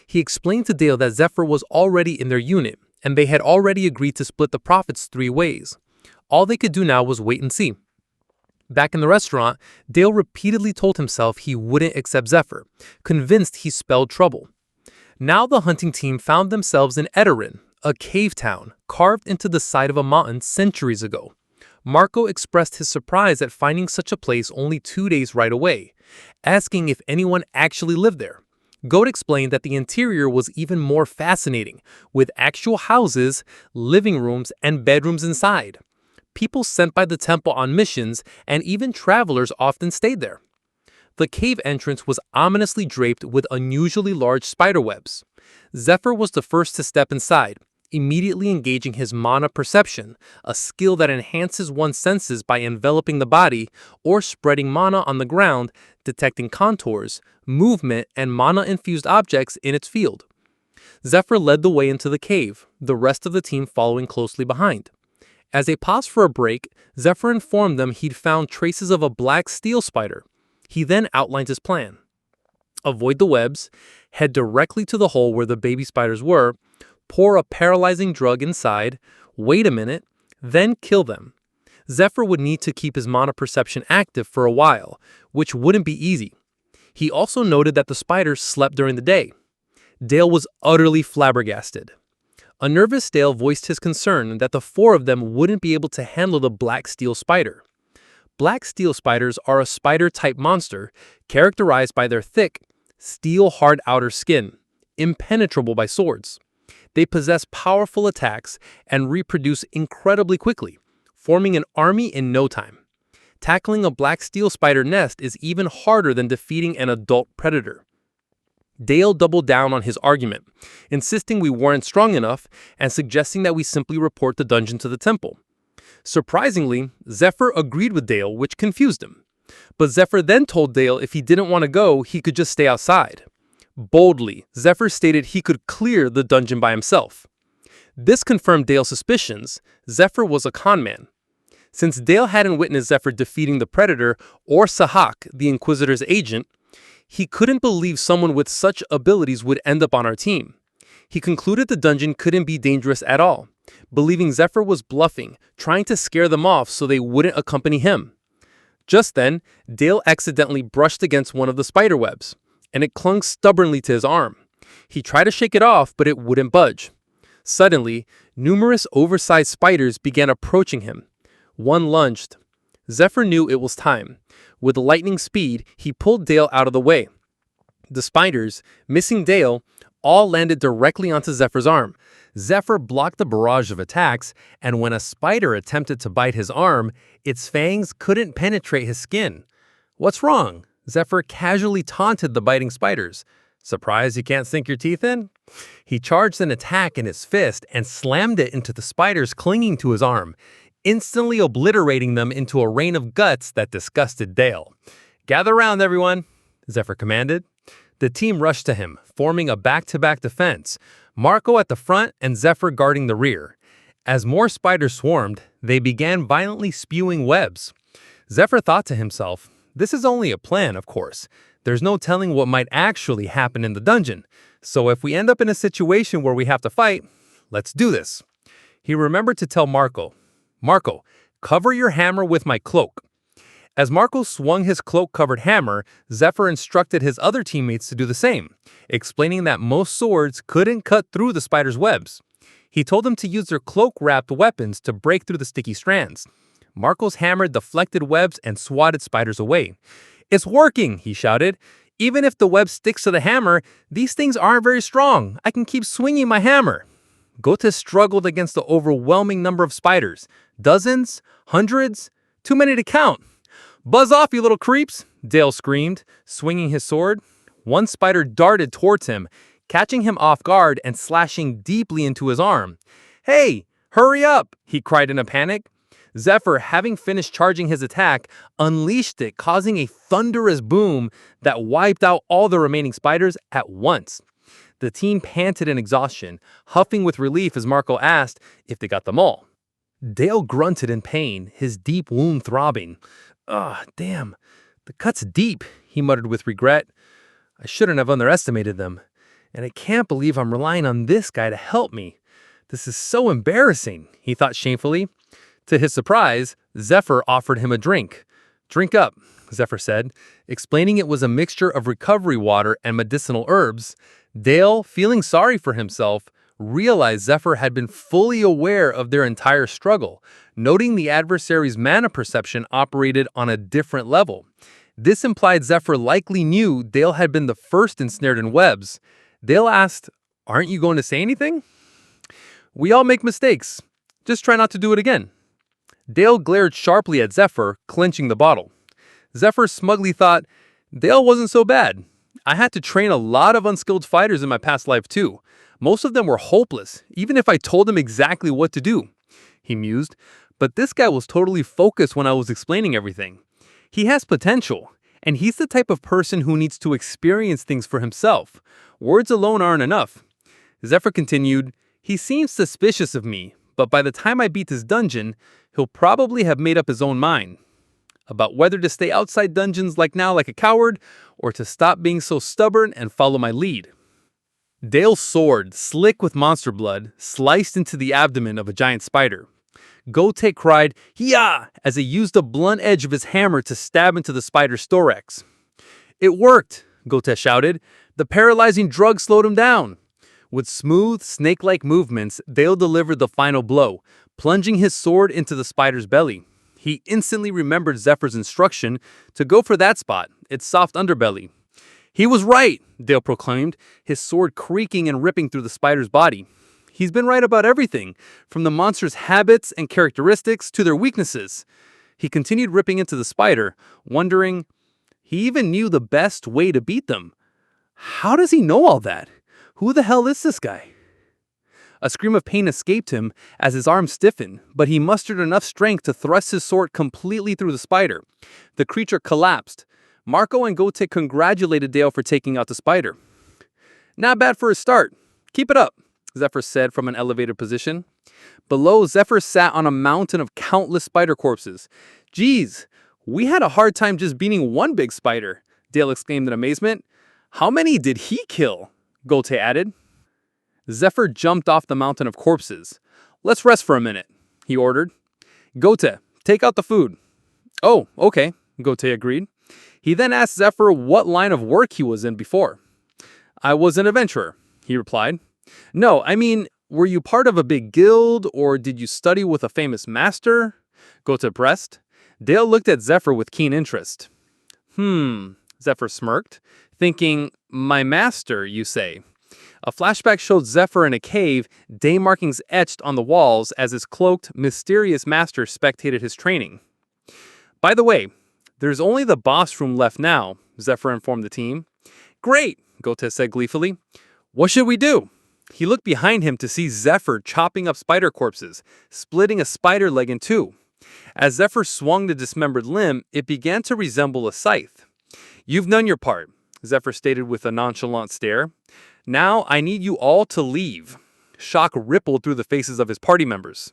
He explained to Dale that Zephyr was already in their unit, and they had already agreed to split the profits 3 ways. All they could do now was wait and see. Back in the restaurant, Dale repeatedly told himself he wouldn't accept Zephyr, convinced he spelled trouble. Now the hunting team found themselves in Eterin, a cave town carved into the side of a mountain centuries ago. Marco expressed his surprise at finding such a place only 2 days right away, asking if anyone actually lived there. Goat explained that the interior was even more fascinating, with actual houses, living rooms, and bedrooms inside. People sent by the temple on missions, and even travelers often stayed there. The cave entrance was ominously draped with unusually large spiderwebs. Zephyr was the first to step inside, immediately engaging his mana perception, a skill that enhances one's senses by enveloping the body or spreading mana on the ground, detecting contours, movement, and mana-infused objects in its field. Zephyr led the way into the cave, the rest of the team following closely behind. As they paused for a break, Zephyr informed them he'd found traces of a black steel spider. He then outlined his plan. Avoid the webs, head directly to the hole where the baby spiders were, pour a paralyzing drug inside, wait a minute, then kill them. Zephyr would need to keep his mana perception active for a while, which wouldn't be easy. He also noted that the spiders slept during the day. Dale was utterly flabbergasted. A nervous Dale voiced his concern that the 4 of them wouldn't be able to handle the black steel spider. Black steel spiders are a spider-type monster characterized by their thick, steel-hard outer skin, impenetrable by swords. They possess powerful attacks and reproduce incredibly quickly, forming an army in no time. Tackling a black steel spider nest is even harder than defeating an adult predator. Dale doubled down on his argument, insisting we weren't strong enough and suggesting that we simply report the dungeon to the temple. Surprisingly, Zephyr agreed with Dale, which confused him. But Zephyr then told Dale if he didn't want to go, he could just stay outside. Boldly, Zephyr stated he could clear the dungeon by himself. This confirmed Dale's suspicions. Zephyr was a con man. Since Dale hadn't witnessed Zephyr defeating the Predator or Sahak, the Inquisitor's agent, he couldn't believe someone with such abilities would end up on our team. He concluded the dungeon couldn't be dangerous at all, believing Zephyr was bluffing, trying to scare them off so they wouldn't accompany him. Just then, Dale accidentally brushed against one of the spiderwebs, and it clung stubbornly to his arm. He tried to shake it off, but it wouldn't budge. Suddenly, numerous oversized spiders began approaching him. One lunged. Zephyr knew it was time. With lightning speed, he pulled Dale out of the way. The spiders, missing Dale, all landed directly onto Zephyr's arm. Zephyr blocked the barrage of attacks, and when a spider attempted to bite his arm, its fangs couldn't penetrate his skin. "What's wrong?" Zephyr casually taunted the biting spiders. "Surprised you can't sink your teeth in?" He charged an attack in his fist and slammed it into the spiders clinging to his arm, instantly obliterating them into a rain of guts that disgusted Dale. "Gather round, everyone," Zephyr commanded. The team rushed to him, forming a back-to-back defense, Marco at the front and Zephyr guarding the rear. As more spiders swarmed, they began violently spewing webs. Zephyr thought to himself, "This is only a plan, of course. There's no telling what might actually happen in the dungeon. So if we end up in a situation where we have to fight, let's do this." He remembered to tell Marco, "Marco, cover your hammer with my cloak." As Marco swung his cloak-covered hammer, Zephyr instructed his other teammates to do the same, explaining that most swords couldn't cut through the spider's webs. He told them to use their cloak-wrapped weapons to break through the sticky strands. Marco's hammer deflected webs and swatted spiders away. "It's working," he shouted. "Even if the web sticks to the hammer, these things aren't very strong. I can keep swinging my hammer." Gote struggled against the overwhelming number of spiders. Dozens? Hundreds? Too many to count. "Buzz off, you little creeps!" Dale screamed, swinging his sword. One spider darted towards him, catching him off guard and slashing deeply into his arm. "Hey, hurry up!" he cried in a panic. Zephyr, having finished charging his attack, unleashed it, causing a thunderous boom that wiped out all the remaining spiders at once. The team panted in exhaustion, huffing with relief as Marco asked if they got them all. Dale grunted in pain, his deep wound throbbing. "Ugh, damn, the cut's deep," he muttered with regret. "I shouldn't have underestimated them. And I can't believe I'm relying on this guy to help me. This is so embarrassing," he thought shamefully. To his surprise, Zephyr offered him a drink. "Drink up," Zephyr said, explaining it was a mixture of recovery water and medicinal herbs. Dale, feeling sorry for himself, realized Zephyr had been fully aware of their entire struggle, noting the adversary's mana perception operated on a different level. This implied Zephyr likely knew Dale had been the first ensnared in webs. Dale asked, "Aren't you going to say anything?" "We all make mistakes. Just try not to do it again." Dale glared sharply at Zephyr, clenching the bottle. Zephyr smugly thought, "Dale wasn't so bad. I had to train a lot of unskilled fighters in my past life too. Most of them were hopeless, even if I told them exactly what to do." He mused, "But this guy was totally focused when I was explaining everything. He has potential, and he's the type of person who needs to experience things for himself. Words alone aren't enough." Zephyr continued, "He seems suspicious of me, but by the time I beat this dungeon, he'll probably have made up his own mind about whether to stay outside dungeons like now like a coward, or to stop being so stubborn and follow my lead." Dale's sword, slick with monster blood, sliced into the abdomen of a giant spider. Gote cried, "Yah!" as he used the blunt edge of his hammer to stab into the spider's thorax. "It worked," Gote shouted. "The paralyzing drug slowed him down." With smooth, snake-like movements, Dale delivered the final blow, plunging his sword into the spider's belly. He instantly remembered Zephyr's instruction to go for that spot, its soft underbelly. "He was right," Dale proclaimed, his sword creaking and ripping through the spider's body. "He's been right about everything, from the monster's habits and characteristics to their weaknesses." He continued ripping into the spider, wondering, he even knew the best way to beat them. How does he know all that? Who the hell is this guy? A scream of pain escaped him as his arm stiffened, but he mustered enough strength to thrust his sword completely through the spider. The creature collapsed. Marco and Gote congratulated Dale for taking out the spider. "Not bad for a start. Keep it up," Zephyr said from an elevated position. Below, Zephyr sat on a mountain of countless spider corpses. "Geez, we had a hard time just beating one big spider," Dale exclaimed in amazement. "How many did he kill?" Gote added. Zephyr jumped off the mountain of corpses. "Let's rest for a minute," he ordered. "Gote, take out the food." "Oh, okay," Gote agreed. He then asked Zephyr what line of work he was in before. "I was an adventurer," he replied. "No, I mean, were you part of a big guild, or did you study with a famous master?" Gote pressed. Dale looked at Zephyr with keen interest. Zephyr smirked, thinking, "My master, you say?" A flashback showed Zephyr in a cave, day markings etched on the walls as his cloaked, mysterious master spectated his training. "By the way, there's only the boss room left now," Zephyr informed the team. "Great," Gote said gleefully. "What should we do?" He looked behind him to see Zephyr chopping up spider corpses, splitting a spider leg in two. As Zephyr swung the dismembered limb, it began to resemble a scythe. "You've done your part," Zephyr stated with a nonchalant stare. "Now I need you all to leave." Shock rippled through the faces of his party members.